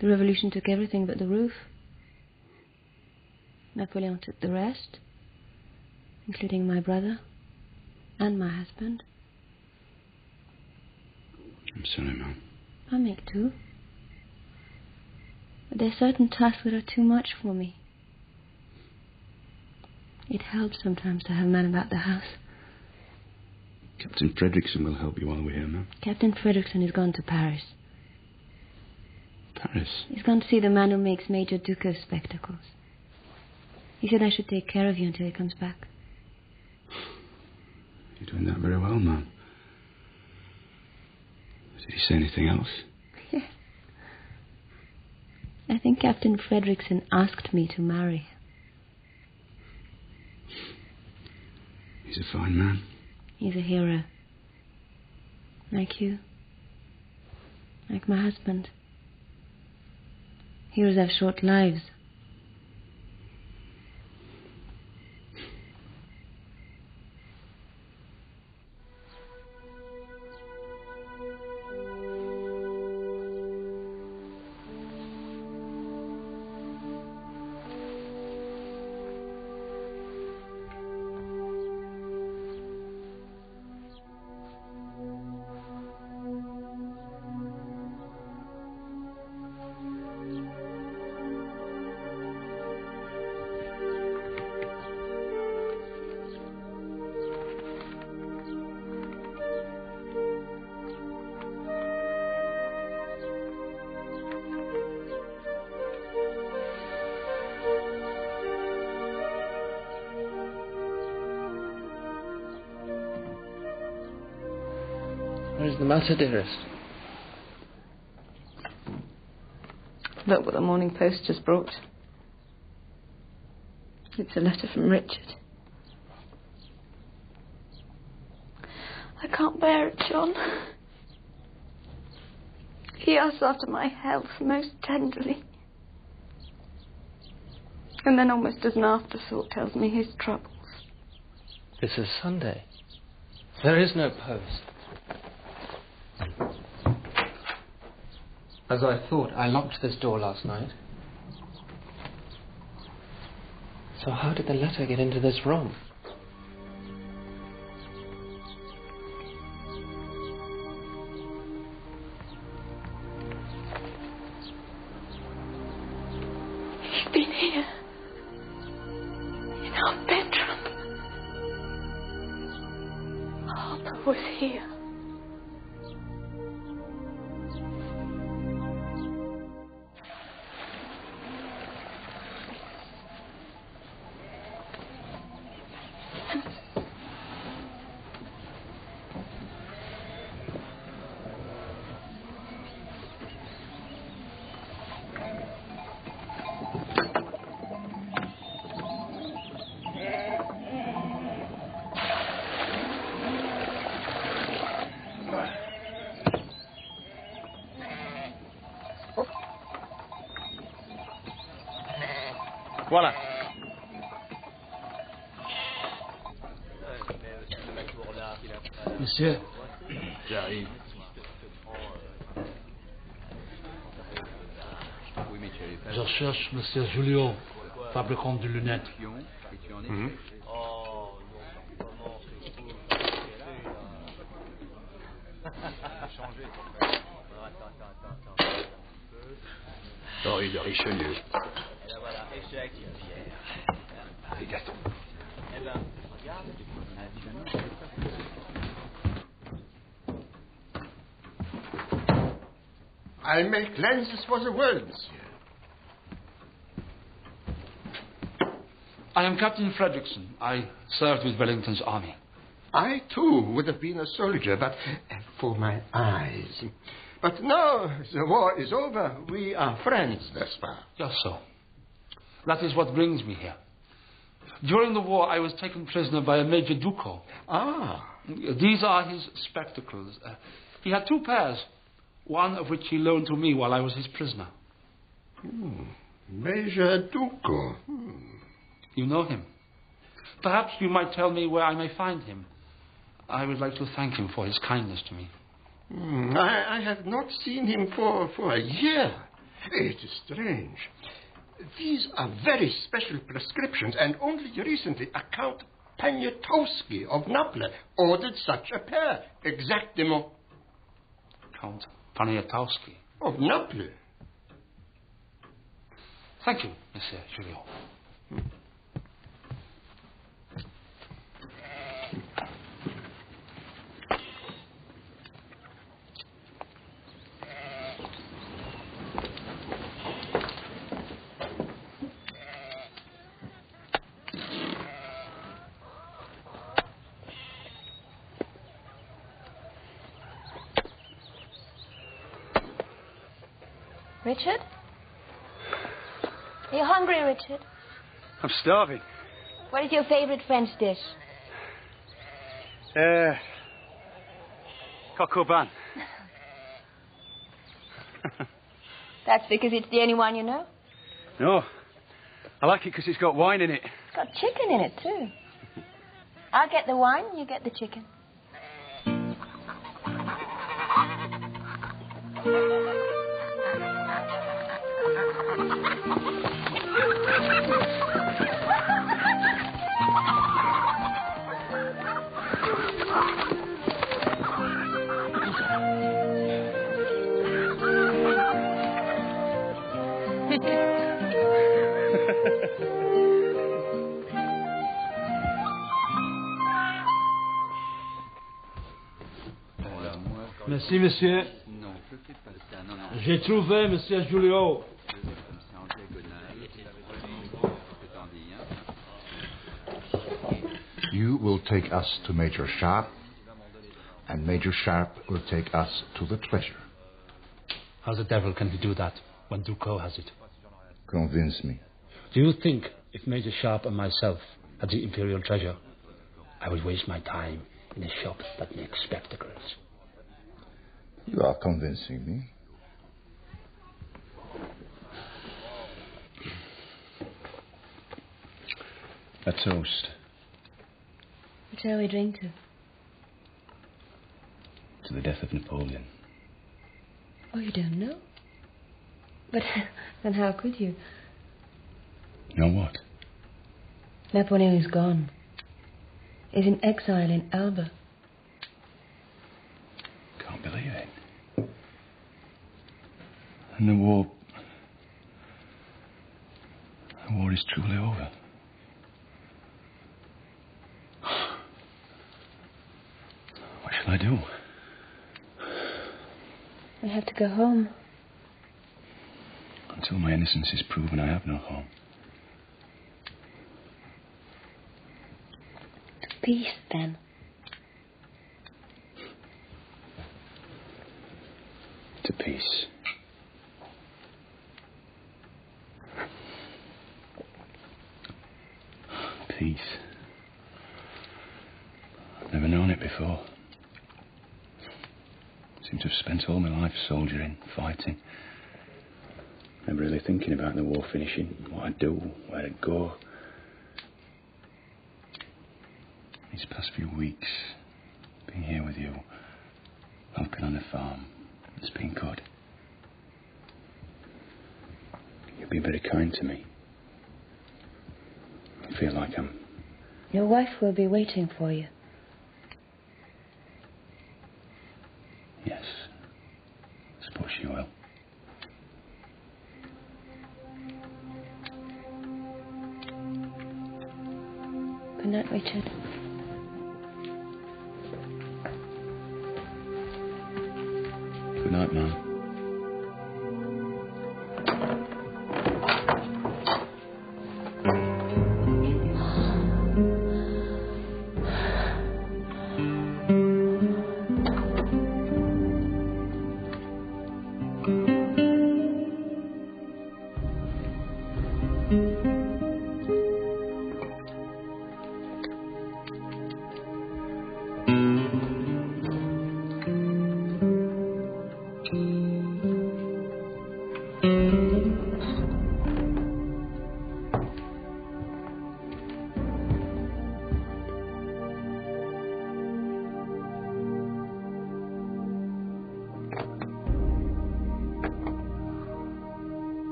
[SPEAKER 5] The revolution took everything but the roof. Napoleon took the rest, including my brother and my husband.
[SPEAKER 4] I'm sorry, ma'am.
[SPEAKER 5] I make do. But there are certain tasks that are too much for me. It helps sometimes to have a man about the house.
[SPEAKER 4] Captain Fredrickson will help you while we're here, ma'am.
[SPEAKER 5] Captain Fredrickson has gone to Paris.
[SPEAKER 4] Paris?
[SPEAKER 5] He's gone to see the man who makes Major Duca's spectacles. He said I should take care of you until he comes back.
[SPEAKER 4] You're doing that very well, ma'am. Did he say anything else?
[SPEAKER 5] Yes. I think Captain Fredrickson asked me to marry him.
[SPEAKER 4] He's a fine man.
[SPEAKER 5] He's a hero. Like you. Like my husband. Heroes have short lives.
[SPEAKER 15] What is the matter, dearest?
[SPEAKER 20] Look what the Morning Post has brought. It's a letter from Richard. I can't bear it, John. He asks after my health most tenderly. And then almost as an afterthought tells me his troubles.
[SPEAKER 15] This is Sunday. There is no post. As I thought, I locked this door last night. So how did the letter get into this room?
[SPEAKER 20] He's been here. In our bedroom. Harper was here.
[SPEAKER 13] Voilà.
[SPEAKER 17] Monsieur,
[SPEAKER 13] J'arrive.
[SPEAKER 17] je cherche Monsieur Julio, fabricant de lunettes.
[SPEAKER 13] Henri de Richelieu.
[SPEAKER 3] Et Gaston.
[SPEAKER 21] I make lenses for the world, monsieur.
[SPEAKER 17] I am Captain Frederickson. I served with Wellington's army.
[SPEAKER 21] I, too, would have been a soldier, but for my eyes. But now the war is over. We are friends, n'est-ce pas?
[SPEAKER 17] Just so. That is what brings me here. During the war, I was taken prisoner by a Major Duco.
[SPEAKER 21] Ah.
[SPEAKER 17] These are his spectacles. He had 2 pairs, one of which he loaned to me while I was his prisoner.
[SPEAKER 21] Major Duco.
[SPEAKER 17] You know him. Perhaps you might tell me where I may find him. I would like to thank him for his kindness to me.
[SPEAKER 21] I have not seen him for a year. It is strange. These are very special prescriptions, and only recently a Count Poniatowski of Naples ordered such a pair. Exactement.
[SPEAKER 17] Count Poniatowski?
[SPEAKER 21] Of Naples.
[SPEAKER 17] Thank you, Monsieur Julio.
[SPEAKER 20] Richard? Are you hungry, Richard?
[SPEAKER 9] I'm starving.
[SPEAKER 20] What is your favorite French dish?
[SPEAKER 9] Coq au vin.
[SPEAKER 20] That's because it's the only one you know?
[SPEAKER 9] No. I like it because it's got wine in it.
[SPEAKER 20] It's got chicken in it, too. I'll get the wine, you get the chicken.
[SPEAKER 17] Merci, monsieur. J'ai trouvé Monsieur Julio.
[SPEAKER 18] You will take us to Major Sharpe, and Major Sharpe will take us to the treasure.
[SPEAKER 17] How the devil can he do that when Ducos has it?
[SPEAKER 18] Convince me.
[SPEAKER 17] Do you think if Major Sharpe and myself had the imperial treasure, I would waste my time in a shop that makes spectacles?
[SPEAKER 18] You are convincing me.
[SPEAKER 4] A toast.
[SPEAKER 20] What shall we drink to?
[SPEAKER 4] To the death of Napoleon.
[SPEAKER 20] Oh, you don't know? But then how could you?
[SPEAKER 4] Know what?
[SPEAKER 20] Napoleon is gone. He's in exile in Elba.
[SPEAKER 4] Can't believe it. And the war is truly over. What shall I do?
[SPEAKER 20] I have to go home.
[SPEAKER 4] Until my innocence is proven, I have no home.
[SPEAKER 20] To peace, then.
[SPEAKER 4] To peace. Peace. I've never known it before. Seem to have spent all my life soldiering, fighting. Never really thinking about the war finishing, what I'd do, where I'd go. These past few weeks, being here with you, helping on the farm, it's been good. You've been very kind to me. I feel like I'm...
[SPEAKER 20] Your wife will be waiting for you.
[SPEAKER 4] Yes. I suppose she will.
[SPEAKER 20] Good night, Richard.
[SPEAKER 4] Good night, Mum.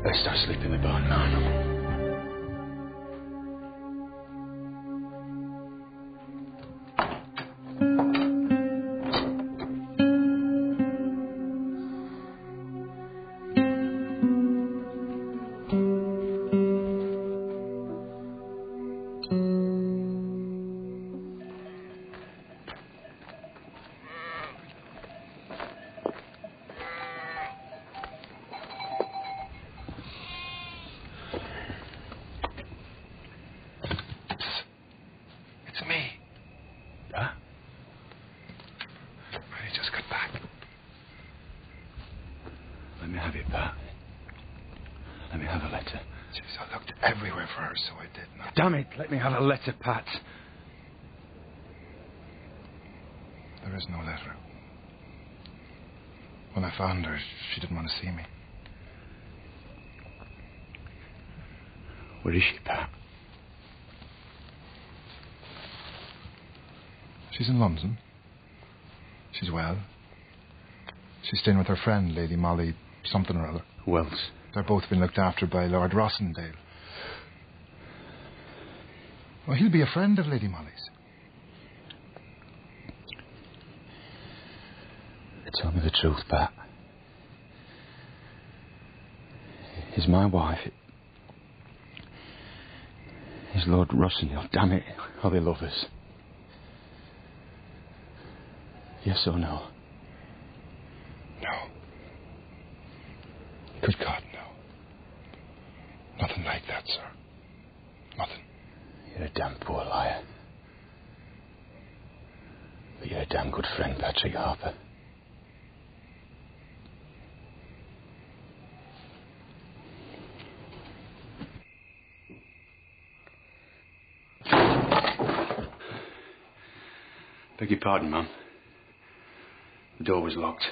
[SPEAKER 4] Best I sleep in the barn now.
[SPEAKER 2] Damn it, let me have a letter, Pat.
[SPEAKER 18] There is no letter. When I found her, she didn't want to see me.
[SPEAKER 4] Where is she, Pat?
[SPEAKER 18] She's in London. She's well. She's staying with her friend, Lady Molly something or other.
[SPEAKER 4] Who else?
[SPEAKER 18] They're both been looked after by Lord Rossendale. Well, he'll be a friend of Lady Molly's.
[SPEAKER 4] Tell me the truth, Pat. Is my wife... Is Lord Rossendale, damn it, are they lovers? Yes or no?
[SPEAKER 18] No. Good God, no. Nothing like that, sir. Nothing.
[SPEAKER 4] You're a damn poor liar. But you're a damn good friend, Patrick Harper. Beg your pardon, Mum. The door was locked.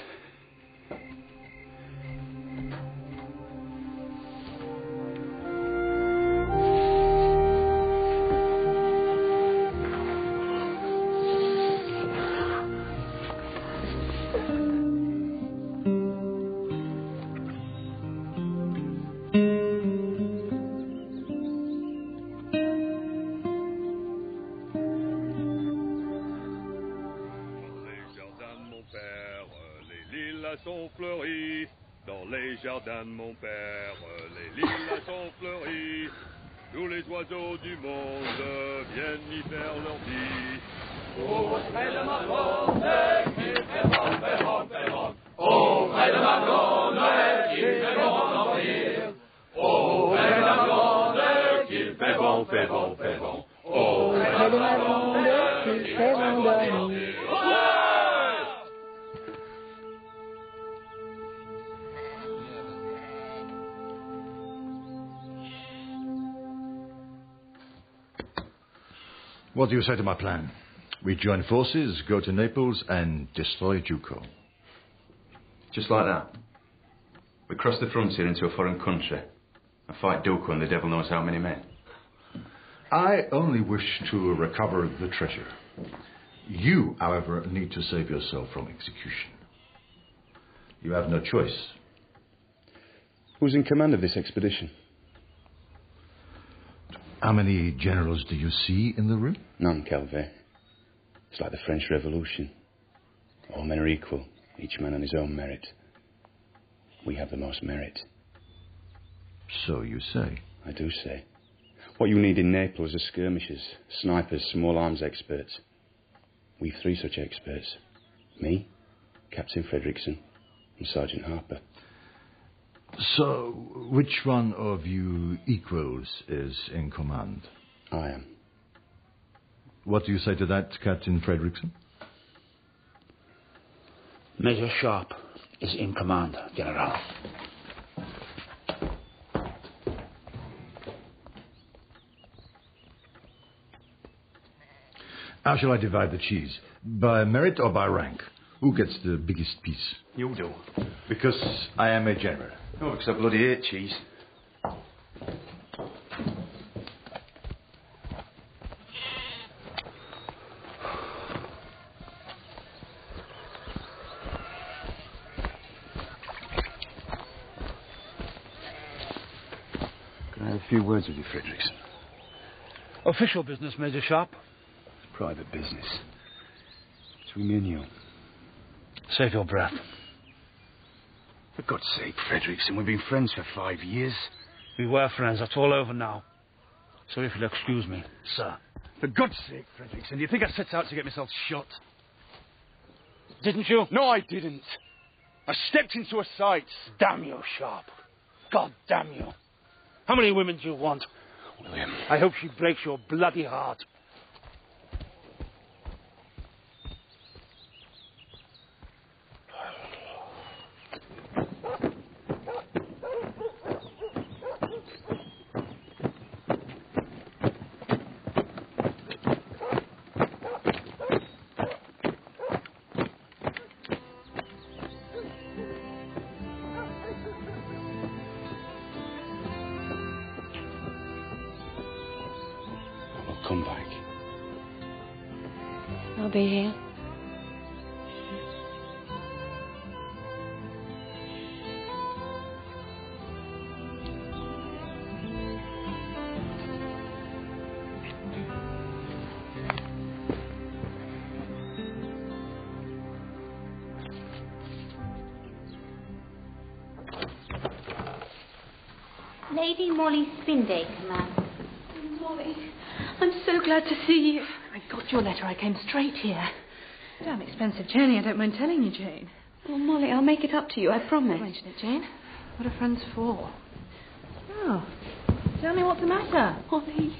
[SPEAKER 3] les jardins de mon père, les lilas sont fleuris. Tous les oiseaux du monde viennent y faire leur vie. Auprès de ma blonde qui fait bon, fait bon, fait bon. Auprès de ma blonde qui fait bon dormir. Auprès de ma blonde qui fait bon, fait bon, fait bon. Auprès de ma blonde qui fait bon dormir.
[SPEAKER 6] What do you say to my plan? We join forces, go to Naples, and destroy Duco.
[SPEAKER 4] Just like that. We cross the frontier into a foreign country and fight Duco and the devil knows how many men.
[SPEAKER 6] I only wish to recover the treasure. You, however, need to save yourself from execution. You have no choice.
[SPEAKER 4] Who's in command of this expedition?
[SPEAKER 6] How many generals do you see in the room?
[SPEAKER 4] None, Calvé. It's like the French Revolution. All men are equal, each man on his own merit. We have the most merit.
[SPEAKER 6] So you say.
[SPEAKER 4] I do say. What you need in Naples are skirmishers, snipers, small arms experts. We've 3 such experts. Me, Captain Fredrickson, and Sergeant Harper.
[SPEAKER 6] So, which one of you equals is in command?
[SPEAKER 4] I am.
[SPEAKER 6] What do you say to that, Captain Fredrickson?
[SPEAKER 17] Major Sharpe is in command, General.
[SPEAKER 6] How shall I divide the cheese? By merit or by rank? Who gets the biggest piece?
[SPEAKER 4] You do.
[SPEAKER 6] Because I am a general.
[SPEAKER 4] Oh, because I bloody hate cheese.
[SPEAKER 17] Can I have a few words with you, Fredrickson? Official business, Major Sharpe.
[SPEAKER 4] It's private business. Between me and you.
[SPEAKER 17] Save your breath.
[SPEAKER 4] For God's sake, Fredrickson, we've been friends for 5 years.
[SPEAKER 17] We were friends. That's all over now. So if you'll excuse me, sir.
[SPEAKER 4] For God's sake, Fredrickson, do you think I set out to get myself shot?
[SPEAKER 17] Didn't you?
[SPEAKER 4] No, I didn't. I stepped into a sight.
[SPEAKER 17] Damn you, Sharpe. God damn you. How many women do you want?
[SPEAKER 4] William.
[SPEAKER 17] I hope she breaks your bloody heart.
[SPEAKER 4] Come back.
[SPEAKER 20] I'll be here.
[SPEAKER 7] Lady Molly Spinday, ma'am.
[SPEAKER 8] Molly, I'm so glad to see you. I got your letter. I came straight here. Damn expensive journey. I don't mind telling you, Jane.
[SPEAKER 5] Oh, Molly, I'll make it up to you, I promise.
[SPEAKER 8] Don't mention it, Jane. What are friends for? Oh, tell me what's the matter.
[SPEAKER 5] Molly,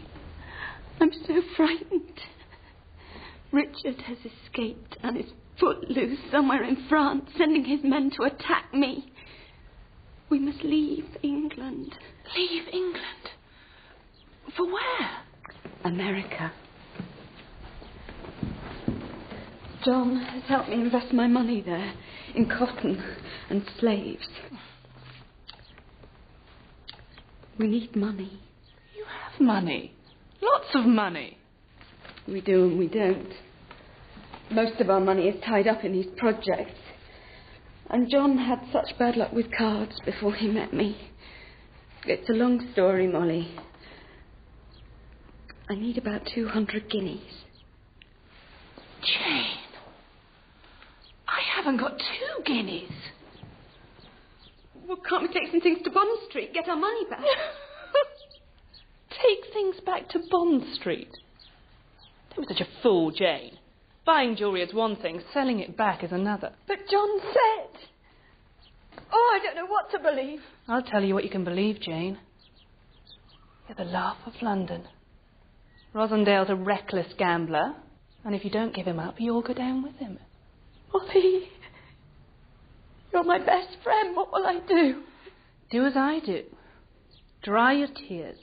[SPEAKER 5] I'm so frightened. Richard has escaped and is footloose somewhere in France, sending his men to attack me. We must leave England.
[SPEAKER 8] Leave England? For where?
[SPEAKER 5] America. John has helped me invest my money there in cotton and slaves. We need money.
[SPEAKER 8] You have money. Lots of money.
[SPEAKER 5] We do and we don't. Most of our money is tied up in these projects. And John had such bad luck with cards before he met me. It's a long story, Molly. I need about 200 guineas.
[SPEAKER 8] Jane, I haven't got 2 guineas.
[SPEAKER 5] Well, can't we take some things to Bond Street, get our money back?
[SPEAKER 8] Take things back to Bond Street? Don't be such a fool, Jane. Buying jewellery is one thing, selling it back is another.
[SPEAKER 5] But John said... Oh, I don't know what to believe.
[SPEAKER 8] I'll tell you what you can believe, Jane. You're the laugh of London. Rosendale's a reckless gambler, and if you don't give him up, you'll go down with him.
[SPEAKER 5] Molly, you're my best friend. What will I do?
[SPEAKER 8] Do as I do. Dry your tears.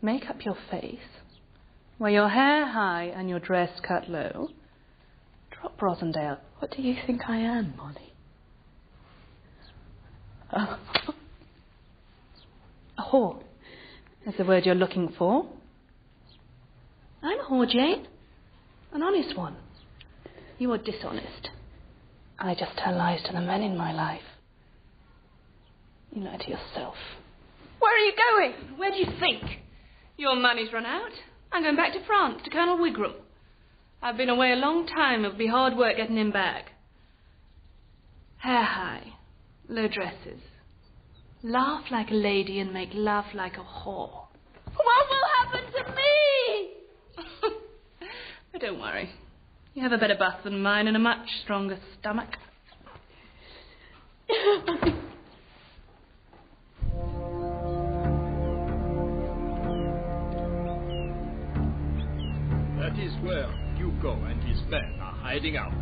[SPEAKER 8] Make up your face. Wear your hair high and your dress cut low. Drop Rosendale.
[SPEAKER 5] What do you think I am, Molly?
[SPEAKER 8] A whore is the word you're looking for. I'm a whore, Jane. An honest one. You are dishonest. I just tell lies to the men in my life. You lie to yourself.
[SPEAKER 5] Where are you going?
[SPEAKER 8] Where do you think? Your money's run out. I'm going back to France, to Colonel Wigram. I've been away a long time. It'll be hard work getting him back. Hair high, low dresses. Laugh like a lady and make love like a whore.
[SPEAKER 5] What will happen to me?
[SPEAKER 8] But don't worry. You have a better bust than mine and a much stronger stomach.
[SPEAKER 3] That is where Hugo and his men are hiding out.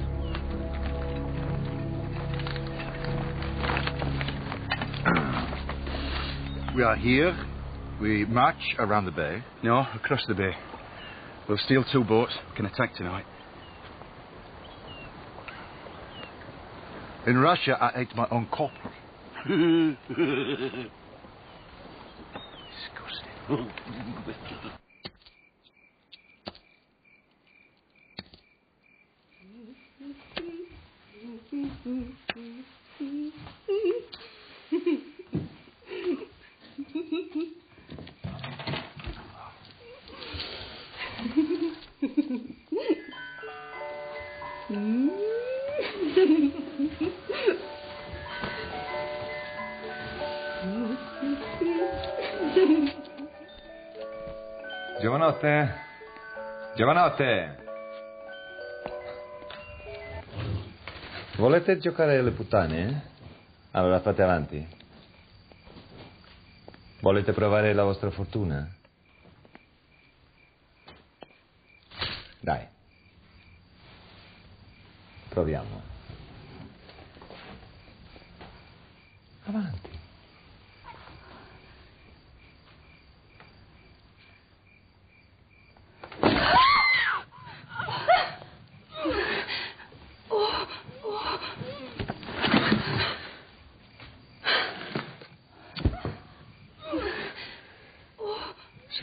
[SPEAKER 2] We are here. We march around the bay.
[SPEAKER 9] No, across the bay. We'll steal 2 boats. We can attack tonight.
[SPEAKER 2] In Russia, I ate my own corporal. Disgusting.
[SPEAKER 12] Giovanotte! Giovanotte! Volete giocare alle puttane? Allora fate avanti. Volete provare la vostra fortuna? Dai. Proviamo. Avanti.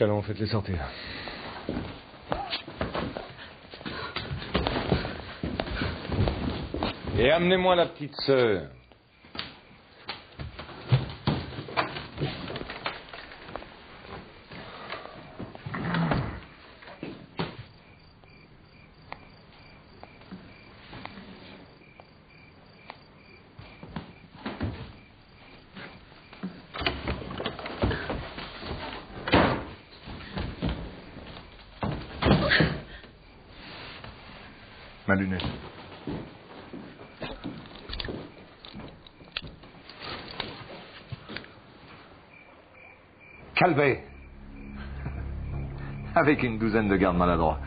[SPEAKER 12] Allons, faites-les sortir. Et amenez-moi la petite sœur.
[SPEAKER 2] Ma lunette.
[SPEAKER 12] Calvé. Avec une douzaine de gardes maladroits.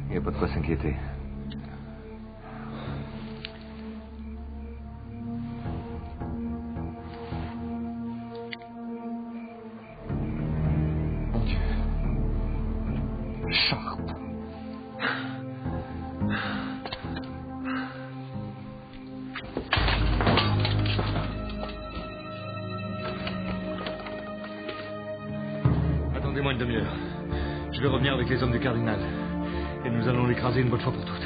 [SPEAKER 12] Il n'y a pas de quoi s'inquiéter.
[SPEAKER 2] Sharpe.
[SPEAKER 12] Attendez-moi une demi-heure. Je vais revenir avec les hommes du cardinal. Et nous allons l'écraser une bonne fois pour toutes.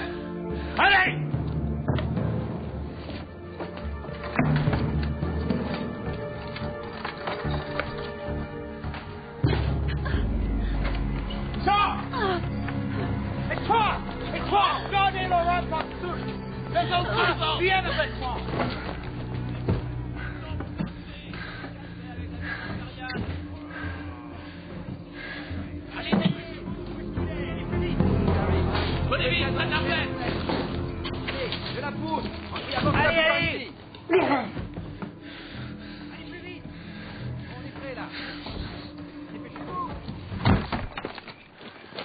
[SPEAKER 3] Allez! Gardez le rempart sud! Les autres, viennent avec moi!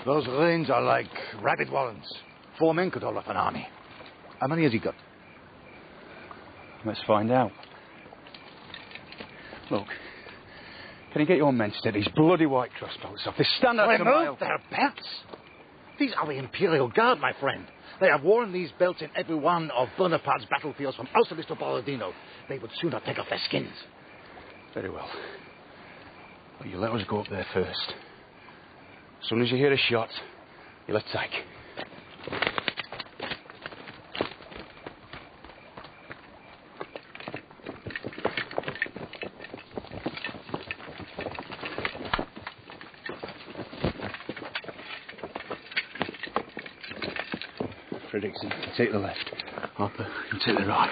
[SPEAKER 6] Those rains are like rabbit warrens. 4 men could hold off an army. How many has he got?
[SPEAKER 4] Let's find out. Look, can you get your men to take these bloody white cross belts off? They stand out a mile.
[SPEAKER 6] Remove their belts? These are the Imperial Guard, my friend. They have worn these belts in every one of Bonaparte's battlefields from Austerlitz to Borodino. They would sooner take off their skins.
[SPEAKER 4] Very well. But you let us go up there first. As soon as you hear a shot, you'll attack. Fredrickson, take the left. Harper, you take the right.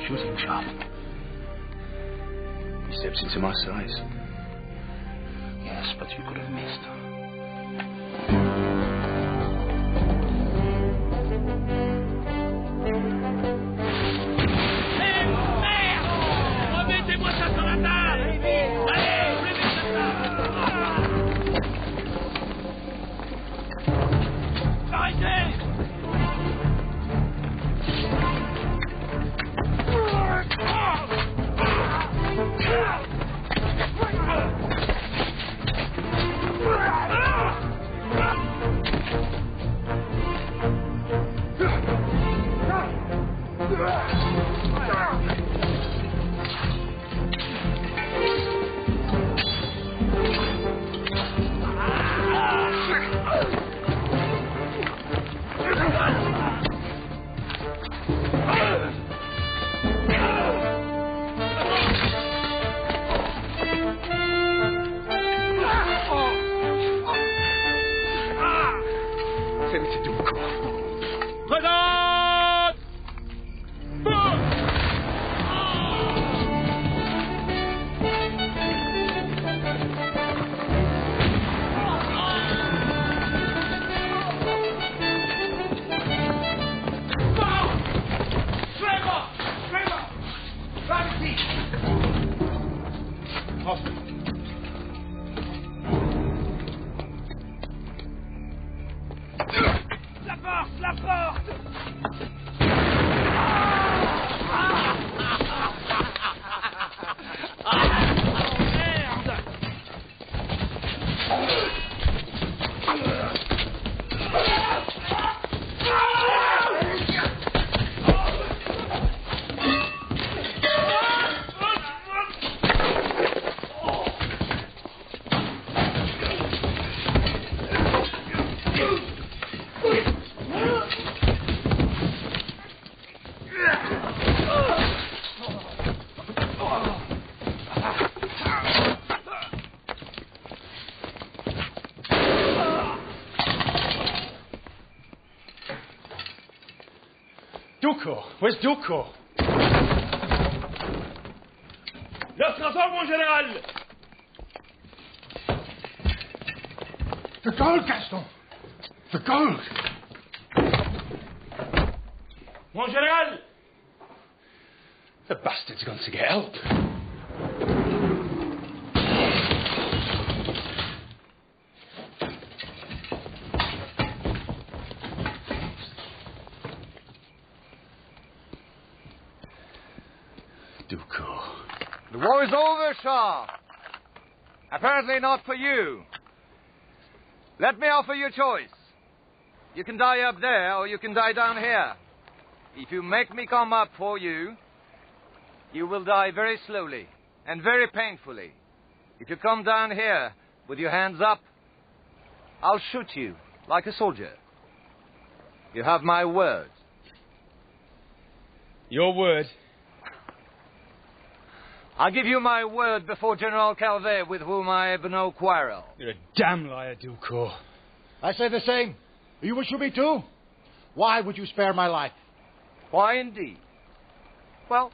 [SPEAKER 4] Shooting Sharpe. He steps into my size. Yes, but you could have missed.
[SPEAKER 3] Remettez-moi ça sur la table! Allez, remettez ça! Arrêtez!
[SPEAKER 16] Duco? Where's Duco?
[SPEAKER 3] Leur trésor, mon général!
[SPEAKER 6] The gold, Gaston! The gold!
[SPEAKER 11] Mon général! The bastard's gone to get help.
[SPEAKER 9] The war is over, Sharpe. Apparently not for you. Let me offer you a choice. You can die up there, or you can die down here. If you make me come up for you, you will die very slowly and very painfully. If you come down here with your hands up, I'll shoot you like a soldier. You have my word.
[SPEAKER 11] Your word?
[SPEAKER 9] I'll give you my word before General Calvet, with whom I have no quarrel.
[SPEAKER 11] You're a damn liar, Ducour.
[SPEAKER 10] I say the same. You would shoot me too? Why would you spare my life?
[SPEAKER 9] Why indeed? Well,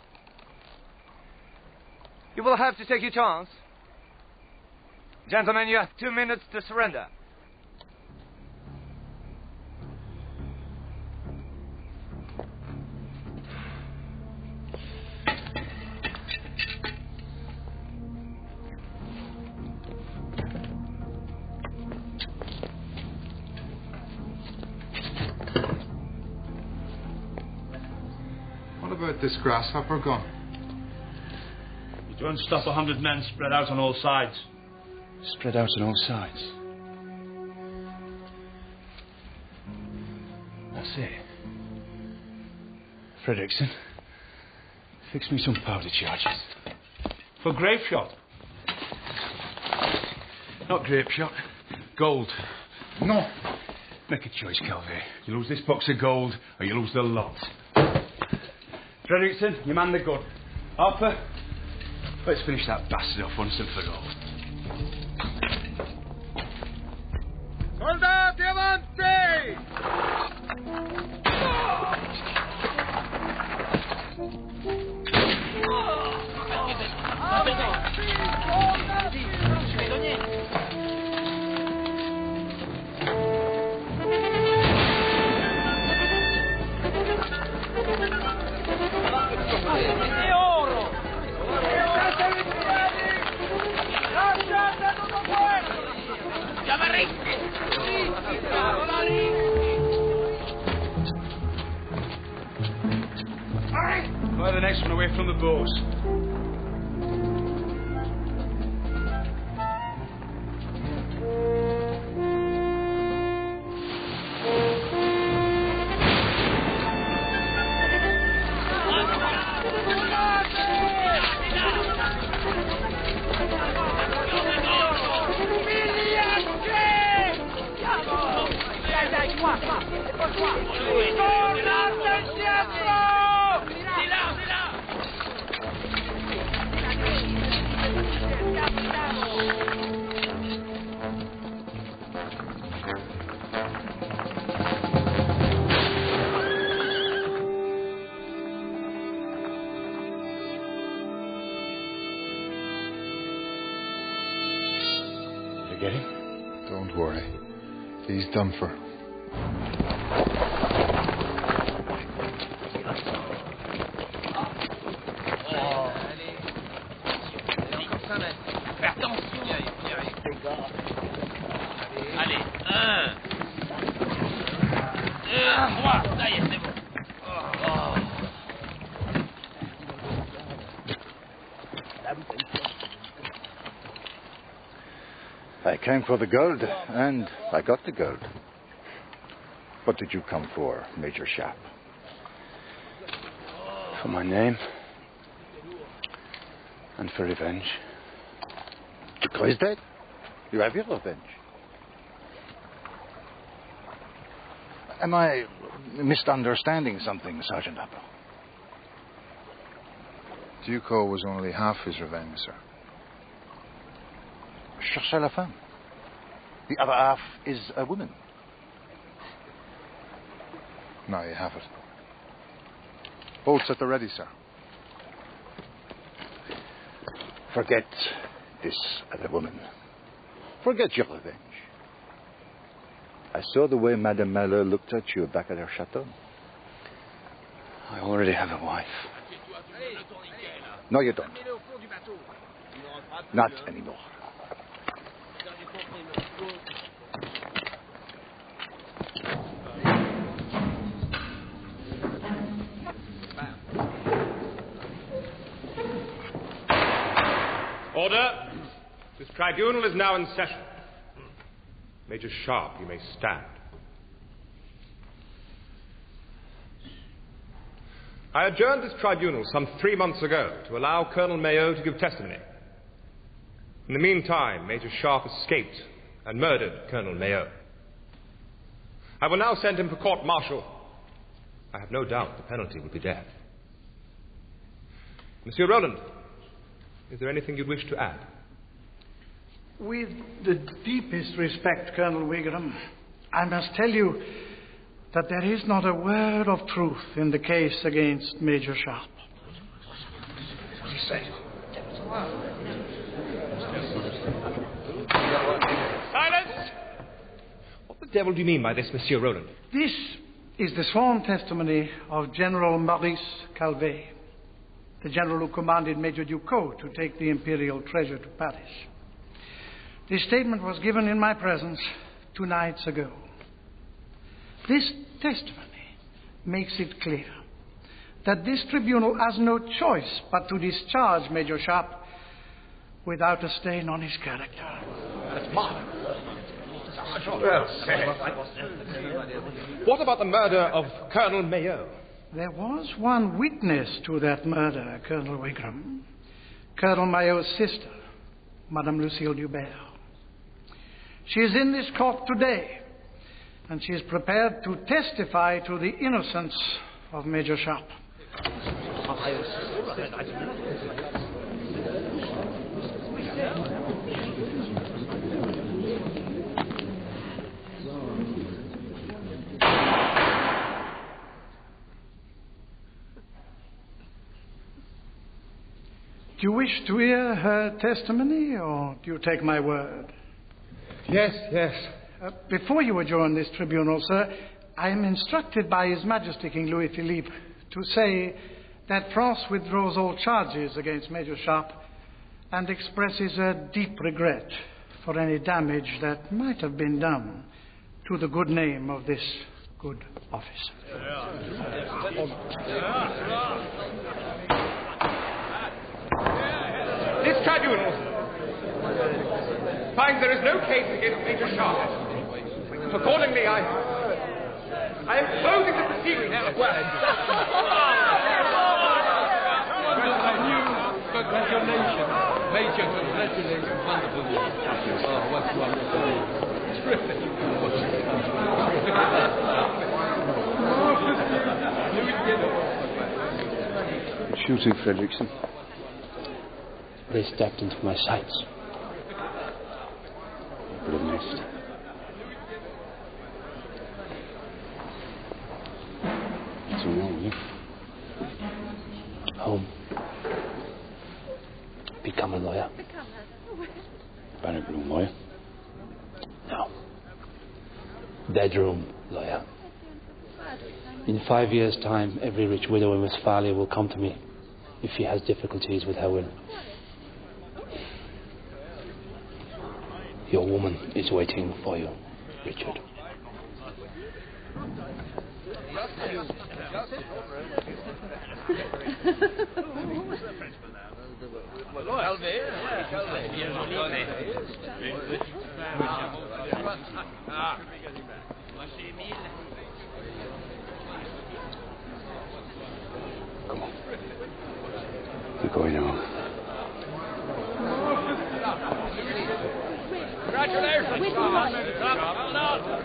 [SPEAKER 9] you will have to take your chance. Gentlemen, you have 2 minutes to surrender.
[SPEAKER 18] What about this grasshopper gun?
[SPEAKER 11] You don't stop 100 men spread out on all sides.
[SPEAKER 15] Spread out on all sides. That's it. Fredrickson, fix me some powder charges.
[SPEAKER 11] For grape shot. Not grape shot. Gold.
[SPEAKER 10] No.
[SPEAKER 11] Make a choice, Calvet. You lose this box of gold, or you lose the lot. Fredrickson, you man the gun. Harper, let's finish that bastard off once and for all.
[SPEAKER 9] Soldati avanti!
[SPEAKER 11] Fire the next one away from the bows.
[SPEAKER 18] Get him? Don't worry. He's done for.
[SPEAKER 3] Allez, 1, 2, 3, ça y est, c'est bon.
[SPEAKER 10] I came for the gold, and I got the gold. What did you come for, Major Sharpe?
[SPEAKER 4] For my name. And for revenge.
[SPEAKER 10] Ducrot is dead. You have your revenge. Am I misunderstanding something, Sergeant Upper?
[SPEAKER 18] Ducot was only half his revenge, sir.
[SPEAKER 10] Cherchez la femme. The other half is a woman.
[SPEAKER 18] Now you have it. Bolts at the ready, sir.
[SPEAKER 10] Forget this other woman. Forget your revenge. I saw the way Madame Malheur looked at you back at her chateau.
[SPEAKER 4] I already have a wife.
[SPEAKER 10] No, you don't. Not anymore.
[SPEAKER 1] Order. This tribunal is now in session. Major Sharpe, you may stand. I adjourned this tribunal some 3 months ago to allow Colonel Mayo to give testimony. In the meantime, Major Sharpe escaped and murdered Colonel Mayo. I will now send him for court-martial. I have no doubt the penalty will be death. Monsieur Roland, is there anything you'd wish to add?
[SPEAKER 22] With the deepest respect, Colonel Wigram, I must tell you that there is not a word of truth in the case against Major Sharpe. What do you say?
[SPEAKER 1] Silence! What the devil do you mean by this, Monsieur Roland?
[SPEAKER 22] This is the sworn testimony of General Maurice Calvet, the general who commanded Major Ducot to take the imperial treasure to Paris. This statement was given in my presence 2 nights ago. This testimony makes it clear that this tribunal has no choice but to discharge Major Sharpe without a stain on his character.
[SPEAKER 1] What about the murder of Colonel Mayo?
[SPEAKER 22] There was one witness to that murder, Colonel Wigram. Colonel Mayo's sister, Madame Lucille Dubert. She is in this court today, and she is prepared to testify to the innocence of Major Sharpe. Do you wish to hear her testimony, or do you take my word?
[SPEAKER 1] Yes, yes.
[SPEAKER 22] Before you adjourn this tribunal, sir, I am instructed by His Majesty King Louis-Philippe to say that France withdraws all charges against Major Sharpe and expresses a deep regret for any damage that might have been done to the good name of this good officer.
[SPEAKER 1] This tribunal finds there is no case against Major Sharpe. Accordingly, I am closing the proceedings.
[SPEAKER 23] Congratulations. Major, congratulations. Wonderful news. Oh, what's wonderful news. Terrific.
[SPEAKER 4] Shooting, Fredrickson. They stepped into my sights. I would have missed. What's wrong with you? Home. Become a lawyer. Barrack room lawyer? No. Bedroom lawyer. In 5 years' time, every rich widow in Westphalia will come to me if she has difficulties with her will. Your woman is waiting for you, Richard. Come on. We're going now.
[SPEAKER 23] Congratulations. Well done.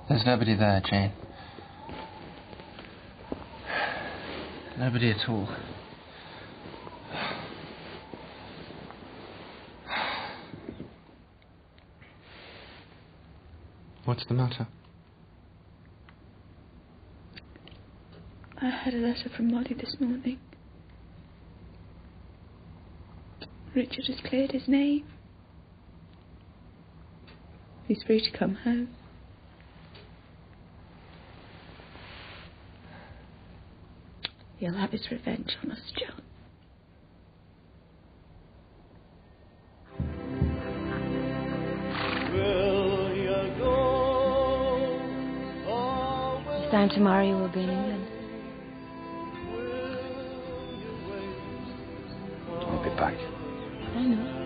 [SPEAKER 15] There's nobody there, Jane. Nobody at all. What's the matter?
[SPEAKER 5] I had a letter from Molly this morning. Richard has cleared his name. He's free to come home. He'll have his revenge on us, John.
[SPEAKER 20] This time tomorrow you will be in England.
[SPEAKER 4] I'll be back.
[SPEAKER 20] I know.